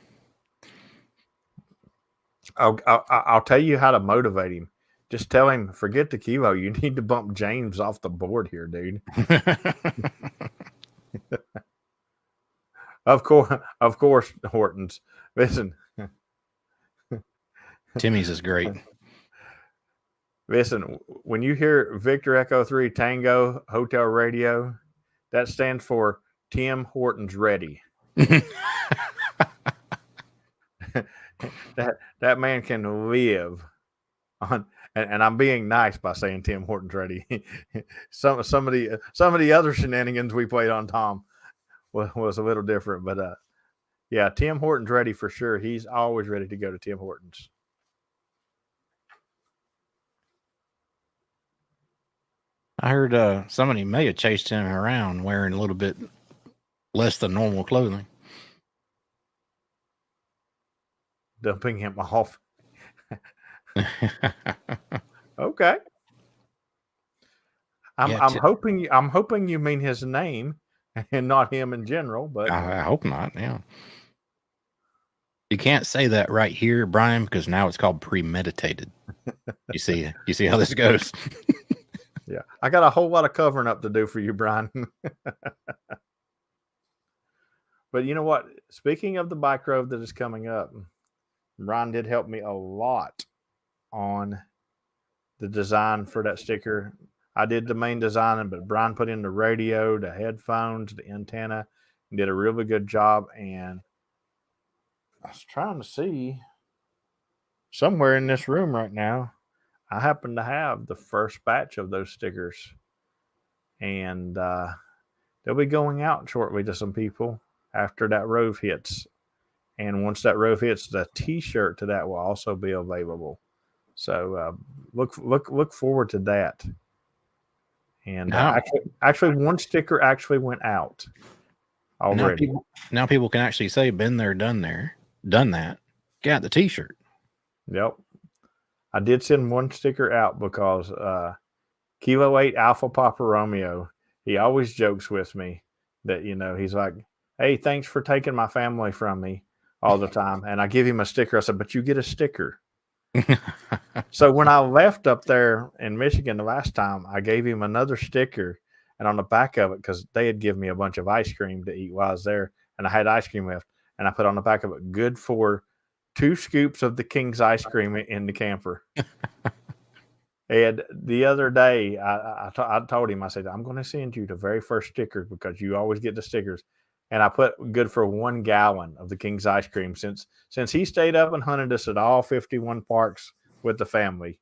[SPEAKER 2] I'll tell you how to motivate him. Just tell him, forget the kilo. You need to bump James off the board here, dude. Of course, Hortons. Listen.
[SPEAKER 3] Timmy's is great.
[SPEAKER 2] Listen, when you hear Victor Echo 3 Tango Hotel Radio, that stands for Tim Hortons Ready. that man can live on, and I'm being nice by saying Tim Hortons Ready. some of the other shenanigans we played on Tom was a little different, but yeah, Tim Hortons Ready for sure. He's always ready to go to Tim Hortons.
[SPEAKER 3] I heard somebody may have chased him around wearing a little bit less than normal clothing.
[SPEAKER 2] Dumping him off. Okay. I'm hoping you mean his name and not him in general, but
[SPEAKER 3] I hope not. Yeah. You can't say that right here, Brian, because now it's called premeditated. You see how this goes.
[SPEAKER 2] Yeah, I got a whole lot of covering up to do for you, Brian. But you know what? Speaking of the bike road that is coming up, Brian did help me a lot on the design for that sticker. I did the main design, but Brian put in the radio, the headphones, the antenna, and did a really good job. And I was trying to see somewhere in this room right now, I happen to have the first batch of those stickers, and they'll be going out shortly to some people after that rove hits. And once that rove hits, the T-shirt to that will also be available. So look forward to that. And actually, one sticker actually went out already.
[SPEAKER 3] Now people can actually say, "Been there, done that." Got the T-shirt.
[SPEAKER 2] Yep. I did send one sticker out because Kilo 8 Alpha Papa Romeo, he always jokes with me that, he's like, hey, thanks for taking my family from me. all the time. And I give him a sticker. I said, but you get a sticker. So when I left up there in Michigan the last time, I gave him another sticker. And on the back of it, because they had given me a bunch of ice cream to eat while I was there, and I had ice cream left, and I put on the back of it, good for 2 scoops of the King's ice cream in the camper. And the other day, I told him, I said, I'm going to send you the very first sticker because you always get the stickers. And I put good for 1 gallon of the King's ice cream since he stayed up and hunted us at all 51 parks with the family.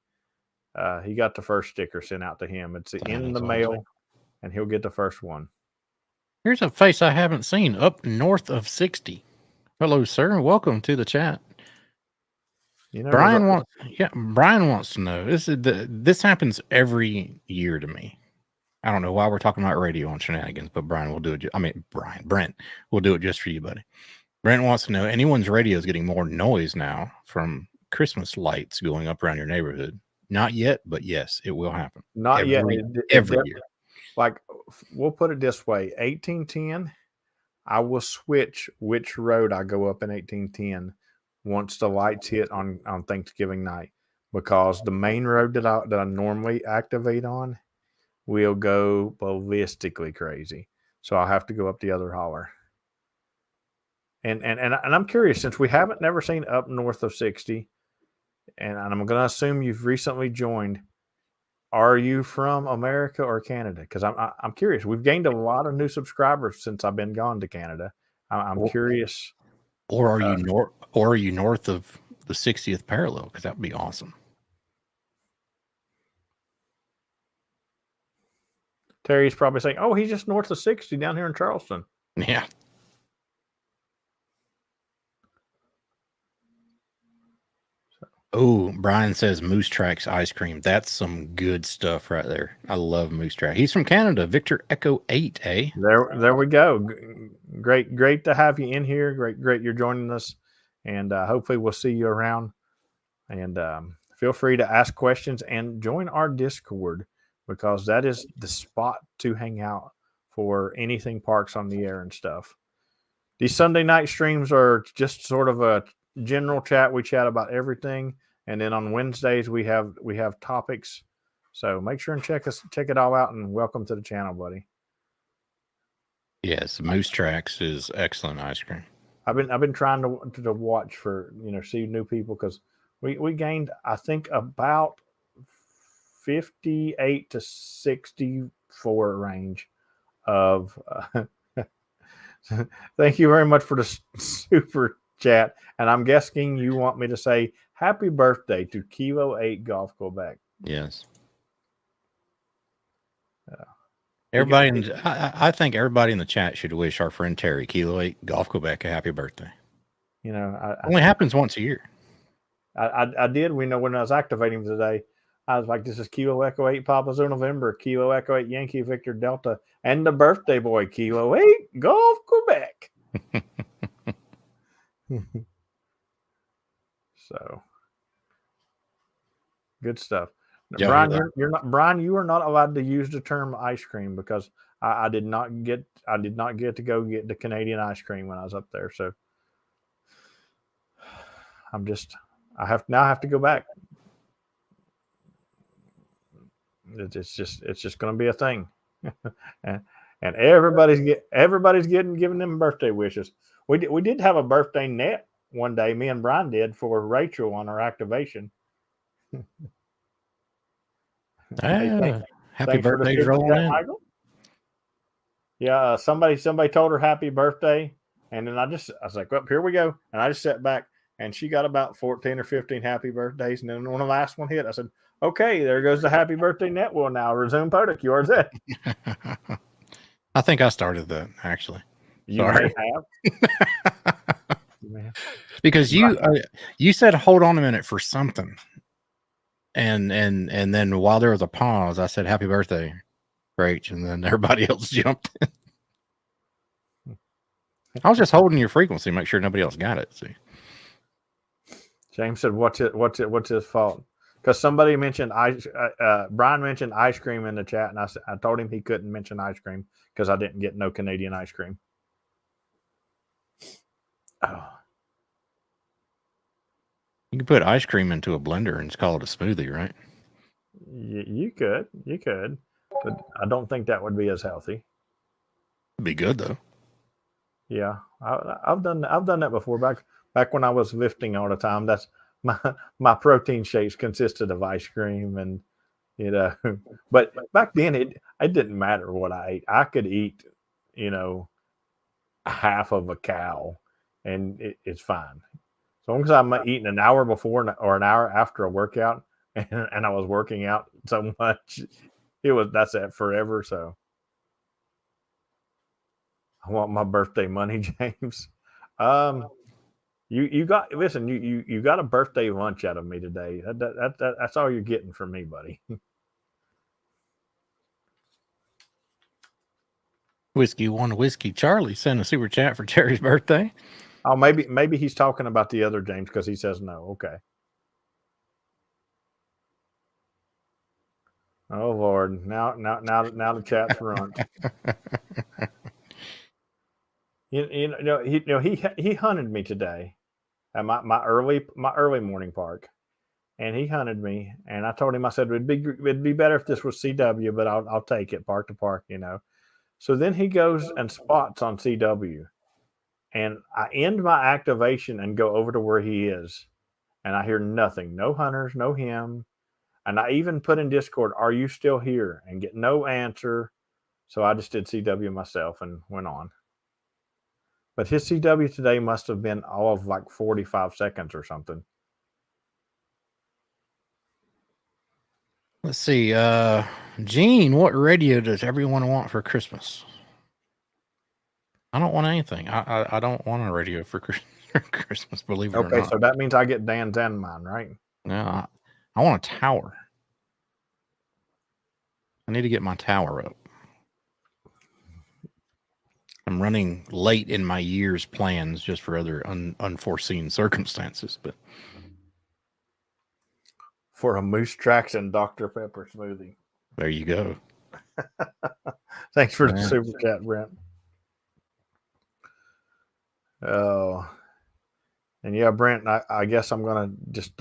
[SPEAKER 2] He got the first sticker sent out to him. It's in the mail, and he'll get the first one.
[SPEAKER 3] Here's a face I haven't seen up north of 60. Hello, sir. Welcome to the chat. You know, Brian wants to know. This happens every year to me. I don't know why we're talking about radio on Shenanigans, but Brian will do it. Brent will do it just for you, buddy. Brent wants to know, anyone's radio is getting more noise now from Christmas lights going up around your neighborhood. Not yet, but yes, it will happen.
[SPEAKER 2] Not yet.
[SPEAKER 3] Every year.
[SPEAKER 2] Like, we'll put it this way: 1810, I will switch which road I go up in 1810 once the lights hit on Thanksgiving night, because the main road that I normally activate on will go ballistically crazy. So I'll have to go up the other holler. And I'm curious, since we haven't never seen up north of 60, and I'm going to assume you've recently joined. Are you from America or Canada? Because I'm curious. We've gained a lot of new subscribers since I've been gone to Canada. I'm curious.
[SPEAKER 3] Or are you north of the 60th parallel? Because that would be awesome.
[SPEAKER 2] Terry's probably saying, "Oh, he's just north of 60 down here in Charleston."
[SPEAKER 3] Yeah. Oh, Brian says Moose Tracks ice cream. That's some good stuff right there. I love Moose Track. He's from Canada. Victor Echo 8, eh?
[SPEAKER 2] There we go. Great to have you in here. Great you're joining us. And hopefully we'll see you around. And feel free to ask questions and join our Discord, because that is the spot to hang out for anything Parks on the Air and stuff. These Sunday night streams are just sort of a general chat. We chat about everything, and then on Wednesdays we have topics. So make sure and check it all out, and welcome to the channel, buddy.
[SPEAKER 3] Yes, Moose Tracks is excellent ice cream.
[SPEAKER 2] I've been trying to watch for, see new people, because we gained, I think, about 58 to 64 range of. Thank you very much for the super chat. And I'm guessing you want me to say happy birthday to Kilo 8 Golf Quebec.
[SPEAKER 3] Yes. Everybody, I think everybody in the chat should wish our friend Terry, Kilo 8 Golf Quebec, a happy birthday.
[SPEAKER 2] Only
[SPEAKER 3] happens once a year.
[SPEAKER 2] I did. When I was activating today, I was like, this is Kilo Echo 8 Papa Zulu November, Kilo Echo 8 Yankee Victor Delta, and the birthday boy, Kilo 8 Golf Quebec. So good stuff. Now, Brian, you are not allowed to use the term ice cream, because I did not get to go get the Canadian ice cream when I was up there. So I have to go back. It's just going to be a thing. and everybody's giving them birthday wishes. We did have a birthday net one day. Me and Brian did for Rachel on our activation.
[SPEAKER 3] Happy birthday, rolling in.
[SPEAKER 2] Michael. Yeah, somebody told her happy birthday, and then I was like, well, here we go. And I just sat back, and she got about 14 or 15 happy birthdays. And then when the last one hit, I said, okay, there goes the happy birthday net. Well, now resume Podak. Yours it.
[SPEAKER 3] I think I started that, actually.
[SPEAKER 2] You may have.
[SPEAKER 3] Because you said hold on a minute for something. And then while there was a pause, I said happy birthday, Rach, and then everybody else jumped in. I was just holding your frequency, make sure nobody else got it. See,
[SPEAKER 2] James said, "What's his fault?" Because somebody mentioned Brian mentioned ice cream in the chat, and I told him he couldn't mention ice cream because I didn't get no Canadian ice cream. Oh,
[SPEAKER 3] You can put ice cream into a blender and just call it a smoothie, right?
[SPEAKER 2] You could, but I don't think that would be as healthy.
[SPEAKER 3] It'd be good though.
[SPEAKER 2] Yeah, I've done that before. Back when I was lifting all the time. That's my protein shakes consisted of ice cream and But back then it didn't matter what I ate. I could eat, you know, half of a cow, and it's fine. As long as I'm eating an hour before or an hour after a workout, and I was working out so much, that's it forever. So I want my birthday money, James. Um, you got listen. You got a birthday lunch out of me today. That's all you're getting from me, buddy.
[SPEAKER 3] Whiskey one whiskey. Charlie sent a super chat for Terry's birthday.
[SPEAKER 2] Oh, maybe he's talking about the other James because he says no. Okay. Oh Lord! Now the chat's runt. He hunted me today at my early morning park, and he hunted me, and I told him, I said it'd be better if this was CW, but I'll take it park to park, So then he goes and spots on CW, and I end my activation and go over to where he is, and I hear nothing, no hunters, no him, and I even put in Discord, "Are you still here?" and get no answer. So I just did CW myself and went on. But his CW today must have been all of like 45 seconds or something.
[SPEAKER 3] Let's see. Gene, what radio does everyone want for Christmas? I don't want anything. I don't want a radio for Christmas, believe it or not.
[SPEAKER 2] Okay, so that means I get Dan's and mine, right?
[SPEAKER 3] No, I want a tower. I need to get my tower up. I'm running late in my year's plans just for other unforeseen circumstances, but
[SPEAKER 2] for a Moose Tracks and Dr. Pepper smoothie.
[SPEAKER 3] There you go.
[SPEAKER 2] Thanks for the super chat, Brent. Oh, and yeah, Brent, I guess I'm going to just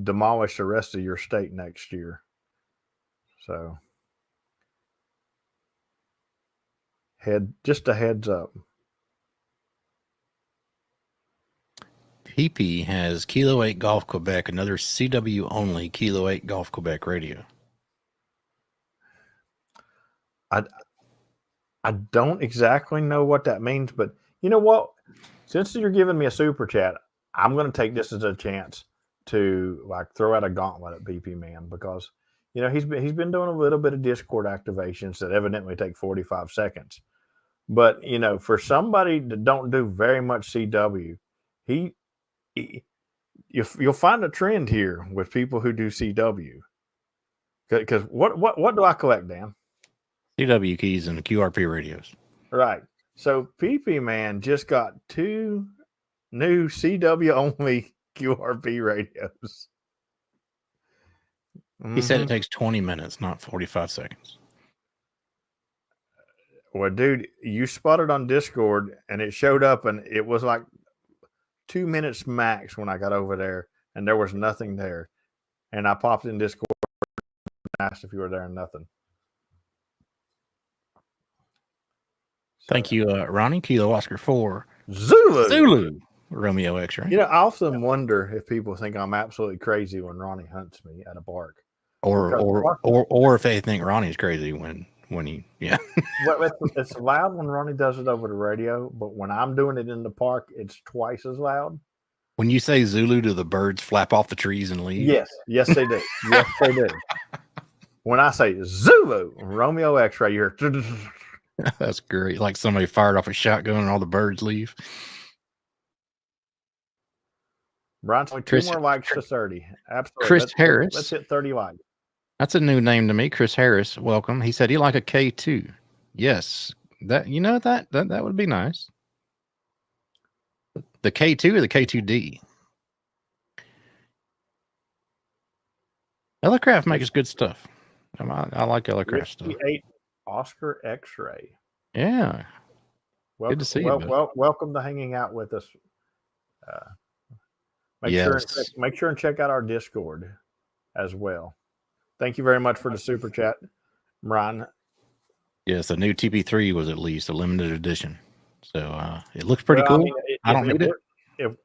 [SPEAKER 2] demolish the rest of your state next year. So, just a heads up.
[SPEAKER 3] PP has Kilo 8 Golf Quebec, another CW only Kilo 8 Golf Quebec radio.
[SPEAKER 2] I don't exactly know what that means, but you know what? Since you're giving me a super chat, I'm going to take this as a chance to like throw out a gauntlet at PP Man because he's been doing a little bit of Discord activations that evidently take 45 seconds. But for somebody that don't do very much CW, you'll find a trend here with people who do CW. Because what do I collect, Dan?
[SPEAKER 3] CW keys and QRP radios. Right.
[SPEAKER 2] So PP Man just got 2 new CW only QRP radios.
[SPEAKER 3] He said it takes 20 minutes, not 45 seconds.
[SPEAKER 2] Well, dude, you spotted on Discord and it showed up and it was like 2 minutes max when I got over there and there was nothing there. And I popped in Discord and asked if you were there and nothing.
[SPEAKER 3] Thank you, Ronnie. Kilo Oscar 4.
[SPEAKER 2] Zulu.
[SPEAKER 3] Romeo X-ray.
[SPEAKER 2] I often wonder if people think I'm absolutely crazy when Ronnie hunts me at a park.
[SPEAKER 3] Or if they think Ronnie's crazy when he, yeah.
[SPEAKER 2] Well, it's loud when Ronnie does it over the radio, but when I'm doing it in the park, it's twice as loud.
[SPEAKER 3] When you say Zulu, do the birds flap off the trees and leave?
[SPEAKER 2] Yes, they do. Yes, they do. When I say Zulu, Romeo X-ray, you're...
[SPEAKER 3] That's great. Like somebody fired off a shotgun and all the birds leave.
[SPEAKER 2] Brian's only 2 more likes to 30. Absolutely.
[SPEAKER 3] Chris Harris.
[SPEAKER 2] Let's hit 30 likes.
[SPEAKER 3] That's a new name to me. Chris Harris, welcome. He said he like a K2. Yes. That would be nice. The K2 or the K2D? Ellercraft makes good stuff. I like Ellercraft stuff.
[SPEAKER 2] 58 Oscar X-ray.
[SPEAKER 3] Yeah.
[SPEAKER 2] Welcome,
[SPEAKER 3] good to see you.
[SPEAKER 2] Welcome to hanging out with us. Make sure and check out our Discord as well. Thank you very much for the super chat, Ryan.
[SPEAKER 3] Yes, the new TP3 was at least a limited edition, so it looks pretty cool. I don't need it.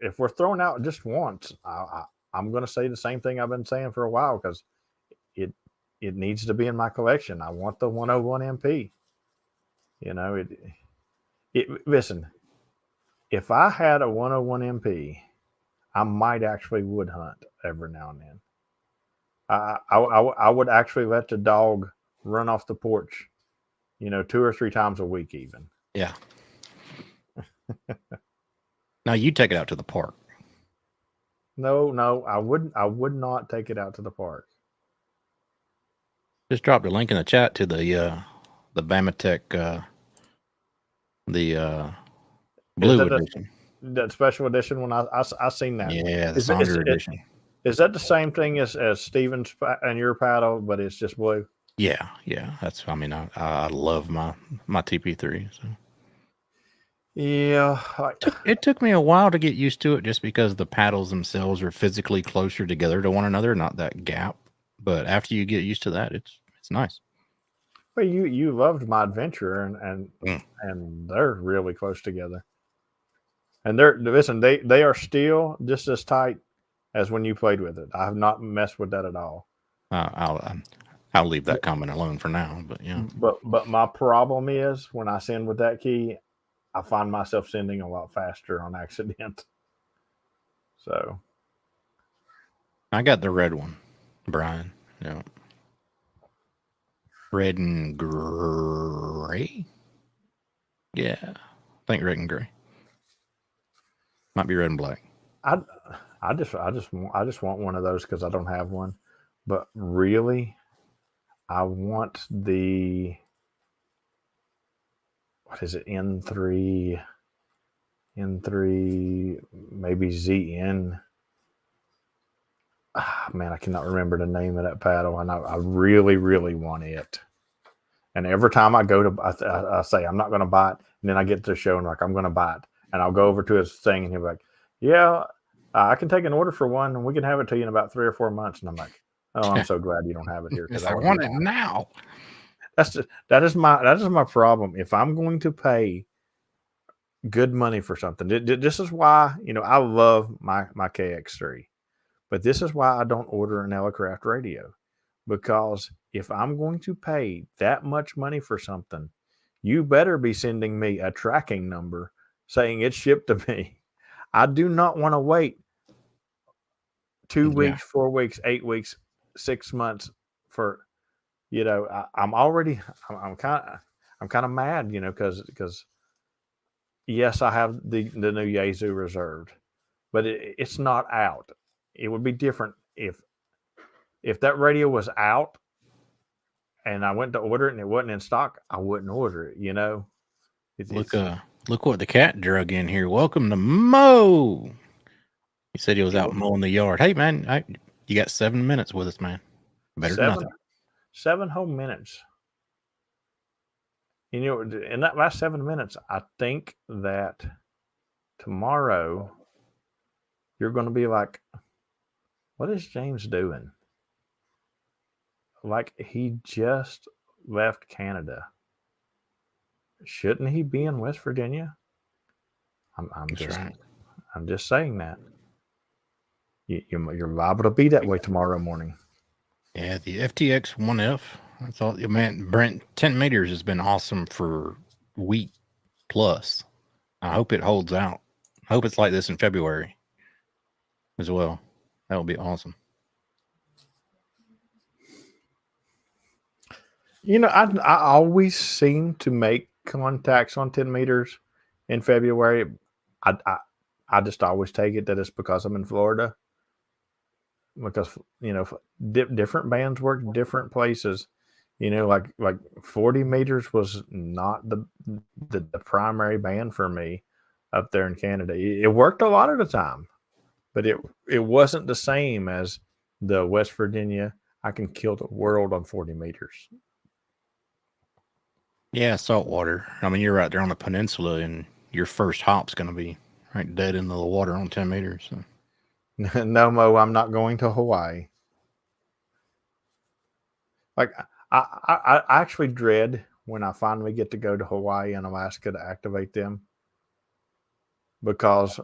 [SPEAKER 2] If we're throwing out just once, I'm going to say the same thing I've been saying for a while because it needs to be in my collection. I want the 101 MP. You know, listen, if I had a 101 MP, I might actually wood hunt every now and then. I would actually let the dog run off the porch, 2 or 3 times a week even.
[SPEAKER 3] Yeah. Now you take it out to the park.
[SPEAKER 2] No, I would not take it out to the park.
[SPEAKER 3] Just dropped a link in the chat to the Bamatech, the blue edition.
[SPEAKER 2] That special edition one, I seen that.
[SPEAKER 3] Yeah, the Sonder edition.
[SPEAKER 2] Is that the same thing as Steven's and your paddle, but it's just blue?
[SPEAKER 3] Yeah. That's. I mean, I love my TP3. So.
[SPEAKER 2] Yeah,
[SPEAKER 3] it took me a while to get used to it, just because the paddles themselves are physically closer together to one another, not that gap. But after you get used to that, it's nice.
[SPEAKER 2] Well, you loved my adventure, and they're really close together. And they are still just as tight as when you played with it. I have not messed with that at all.
[SPEAKER 3] I'll leave that comment alone for now. But yeah.
[SPEAKER 2] But my problem is when I send with that key, I find myself sending a lot faster on accident. So
[SPEAKER 3] I got the red one, Brian. Yeah. Red and gray. Yeah, I think red and gray. Might be red and black.
[SPEAKER 2] I just want one of those because I don't have one. But really, I want the, what is it, N3, maybe ZN. Man, I cannot remember the name of that paddle, and I really, really want it. And every time I go to, I say I'm not going to buy it, and then I get to the show and I'm going to buy it, and I'll go over to his thing, and he'll be like, "Yeah, I can take an order for one, and we can have it to you in about 3 or 4 months." And I'm like, "Oh, I'm so glad you don't have it here
[SPEAKER 3] because I want it now."
[SPEAKER 2] That is my problem. If I'm going to pay good money for something, this is why I love my KX3, but this is why I don't order an Elecraft radio, because if I'm going to pay that much money for something, you better be sending me a tracking number saying it's shipped to me. I do not want to wait 2 weeks, 4 weeks, 8 weeks, 6 months for. I'm kind of mad, because yes, I have the new Yaesu reserved, but it's not out. It would be different if that radio was out and I went to order it and it wasn't in stock. I wouldn't order it.
[SPEAKER 3] Look what the cat drug in here. Welcome to Mo. He said he was out mowing the yard. Hey man, you got 7 minutes with us, man. Better than nothing.
[SPEAKER 2] 7 whole minutes. In that last 7 minutes, I think that tomorrow you're going to be like, what is James doing? Like he just left Canada. Shouldn't he be in West Virginia? I'm just saying that. You're liable to be that way tomorrow morning.
[SPEAKER 3] Yeah, the FTX 1F. I thought, man, Brent, 10 meters has been awesome for week plus. I hope it holds out. I hope it's like this in February as well. That would be awesome.
[SPEAKER 2] I always seem to make contacts on 10 meters in February. I just always take it that it's because I'm in Florida. Because, different bands work different places. Like 40 meters was not the primary band for me up there in Canada. It worked a lot of the time, but it wasn't the same as the West Virginia. I can kill the world on 40 meters.
[SPEAKER 3] Yeah, saltwater. I mean, you're right there on the peninsula, and your first hop's going to be right dead into the water on 10 meters. So.
[SPEAKER 2] No, Mo, I'm not going to Hawaii. Like, I actually dread when I finally get to go to Hawaii and Alaska to activate them, because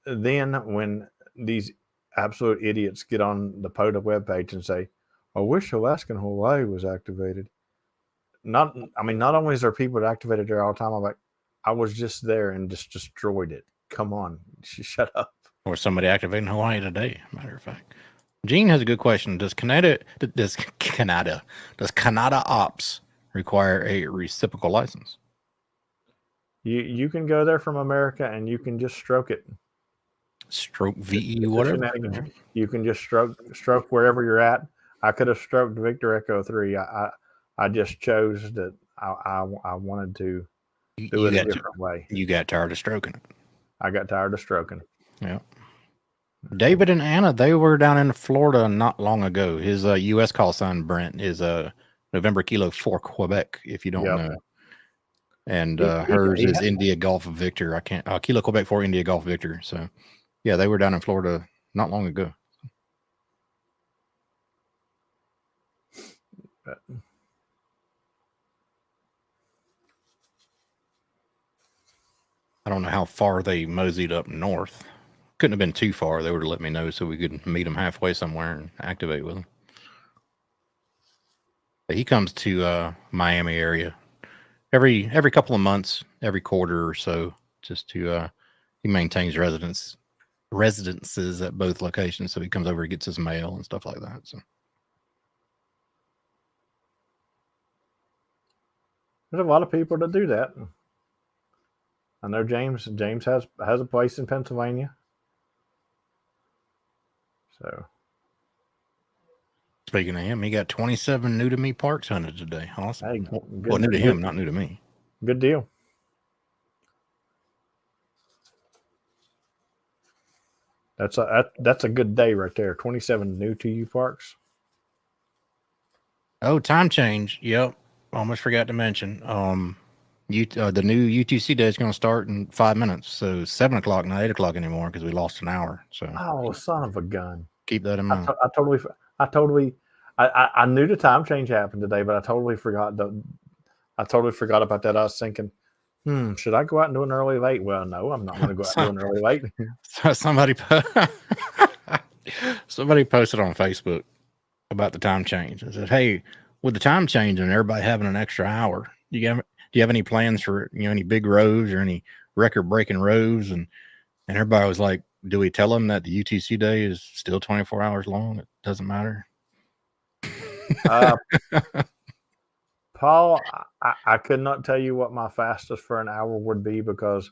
[SPEAKER 2] then when these absolute idiots get on the POTA webpage and say, I wish Alaska and Hawaii was activated. Not only is there people that activated there all the time, I'm like, I was just there and just destroyed it. Come on, shut up.
[SPEAKER 3] Or somebody activating Hawaii today, matter of fact. Gene has a good question. Does Canada Ops require a reciprocal license?
[SPEAKER 2] You can go there from America and you can just stroke it.
[SPEAKER 3] Stroke VE,
[SPEAKER 2] It's
[SPEAKER 3] whatever.
[SPEAKER 2] Shenanigan. You can just stroke wherever you're at. I could have stroked Victor Echo 3. I just chose that I wanted to do it a different way.
[SPEAKER 3] You got tired of stroking it.
[SPEAKER 2] I got tired of stroking.
[SPEAKER 3] Yeah. David and Anna, they were down in Florida not long ago. His U.S. call sign, Brent, is November Kilo 4 Quebec, if you don't know. And hers is India Golf Victor. Kilo Quebec 4 India Golf Victor. So, yeah, they were down in Florida not long ago. I don't know how far they moseyed up north. Couldn't have been too far. They would have let me know so we could meet them halfway somewhere and activate with him. But he comes to Miami area every couple of months, every quarter or so, just to he maintains residences at both locations. So he comes over and gets his mail and stuff like that. So
[SPEAKER 2] there's a lot of people that do that. I know James has a place in Pennsylvania. So,
[SPEAKER 3] speaking of him, he got 27 new to me parks hunted today. Awesome.
[SPEAKER 2] Hey,
[SPEAKER 3] well, new to him, not new to me.
[SPEAKER 2] Good deal. That's a good day right there. 27 new to you parks.
[SPEAKER 3] Oh, time change. Yep. Almost forgot to mention. The new UTC day is going to start in 5 minutes. So 7 o'clock, not 8 o'clock anymore, because we lost an hour. So
[SPEAKER 2] son of a gun.
[SPEAKER 3] Keep that in mind.
[SPEAKER 2] I knew the time change happened today, but I totally forgot about that. I was thinking, should I go out and do an early late? Well, no, I'm not going to go out and do an early late.
[SPEAKER 3] So somebody posted on Facebook about the time change. I said, hey, with the time change and everybody having an extra hour, do you have any plans for any big rows or any record breaking rows? And everybody was like, do we tell them that the UTC day is still 24 hours long? It doesn't matter.
[SPEAKER 2] Paul, I could not tell you what my fastest for an hour would be, because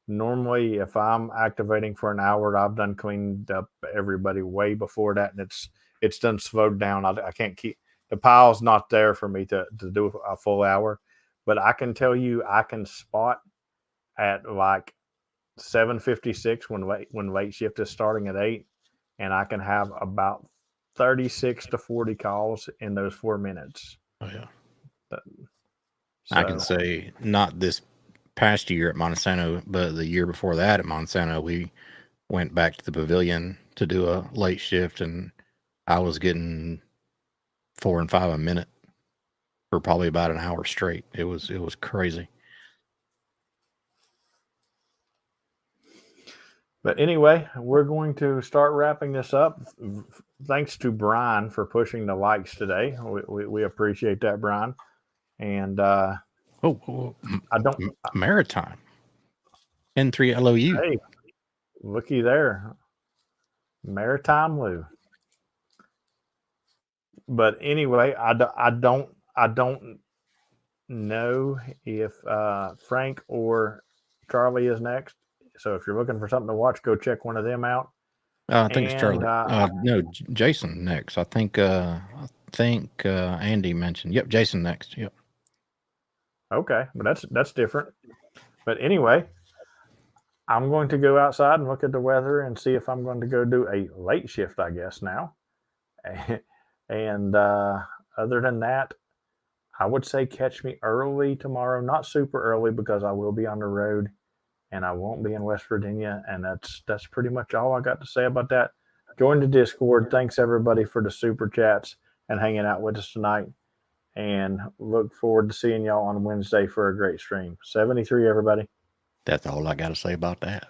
[SPEAKER 2] normally if I'm activating for an hour, I've done cleaned up everybody way before that, and it's done slowed down. I can't keep the pile's not there for me to do a full hour, but I can tell you I can spot at like 7:56 when late shift is starting at 8, and I can have about 36 to 40 calls in those 4 minutes.
[SPEAKER 3] Oh yeah. I can say not this past year at Monsanto, but the year before that at Monsanto, we went back to the pavilion to do a late shift, and I was getting 4 and 5 a minute for probably about an hour straight. It was crazy.
[SPEAKER 2] But anyway, we're going to start wrapping this up. Thanks to Brian for pushing the likes today. We appreciate that, Brian. And I don't
[SPEAKER 3] Maritime N3 LOU.
[SPEAKER 2] Hey, looky there, Maritime Lou. But anyway, I don't know if Frank or Charlie is next. So if you're looking for something to watch, go check one of them out.
[SPEAKER 3] I think it's Charlie. No, Jason next. I think Andy mentioned. Yep, Jason next. Yep.
[SPEAKER 2] Okay, but that's different. But anyway, I'm going to go outside and look at the weather and see if I'm going to go do a late shift, I guess, now. And other than that, I would say catch me early tomorrow. Not super early, because I will be on the road. and I won't be in West Virginia. And that's pretty much all I got to say about that. Join the Discord. Thanks everybody for the super chats and hanging out with us tonight. And look forward to seeing y'all on Wednesday for a great stream. 73, everybody.
[SPEAKER 3] That's all I got to say about that.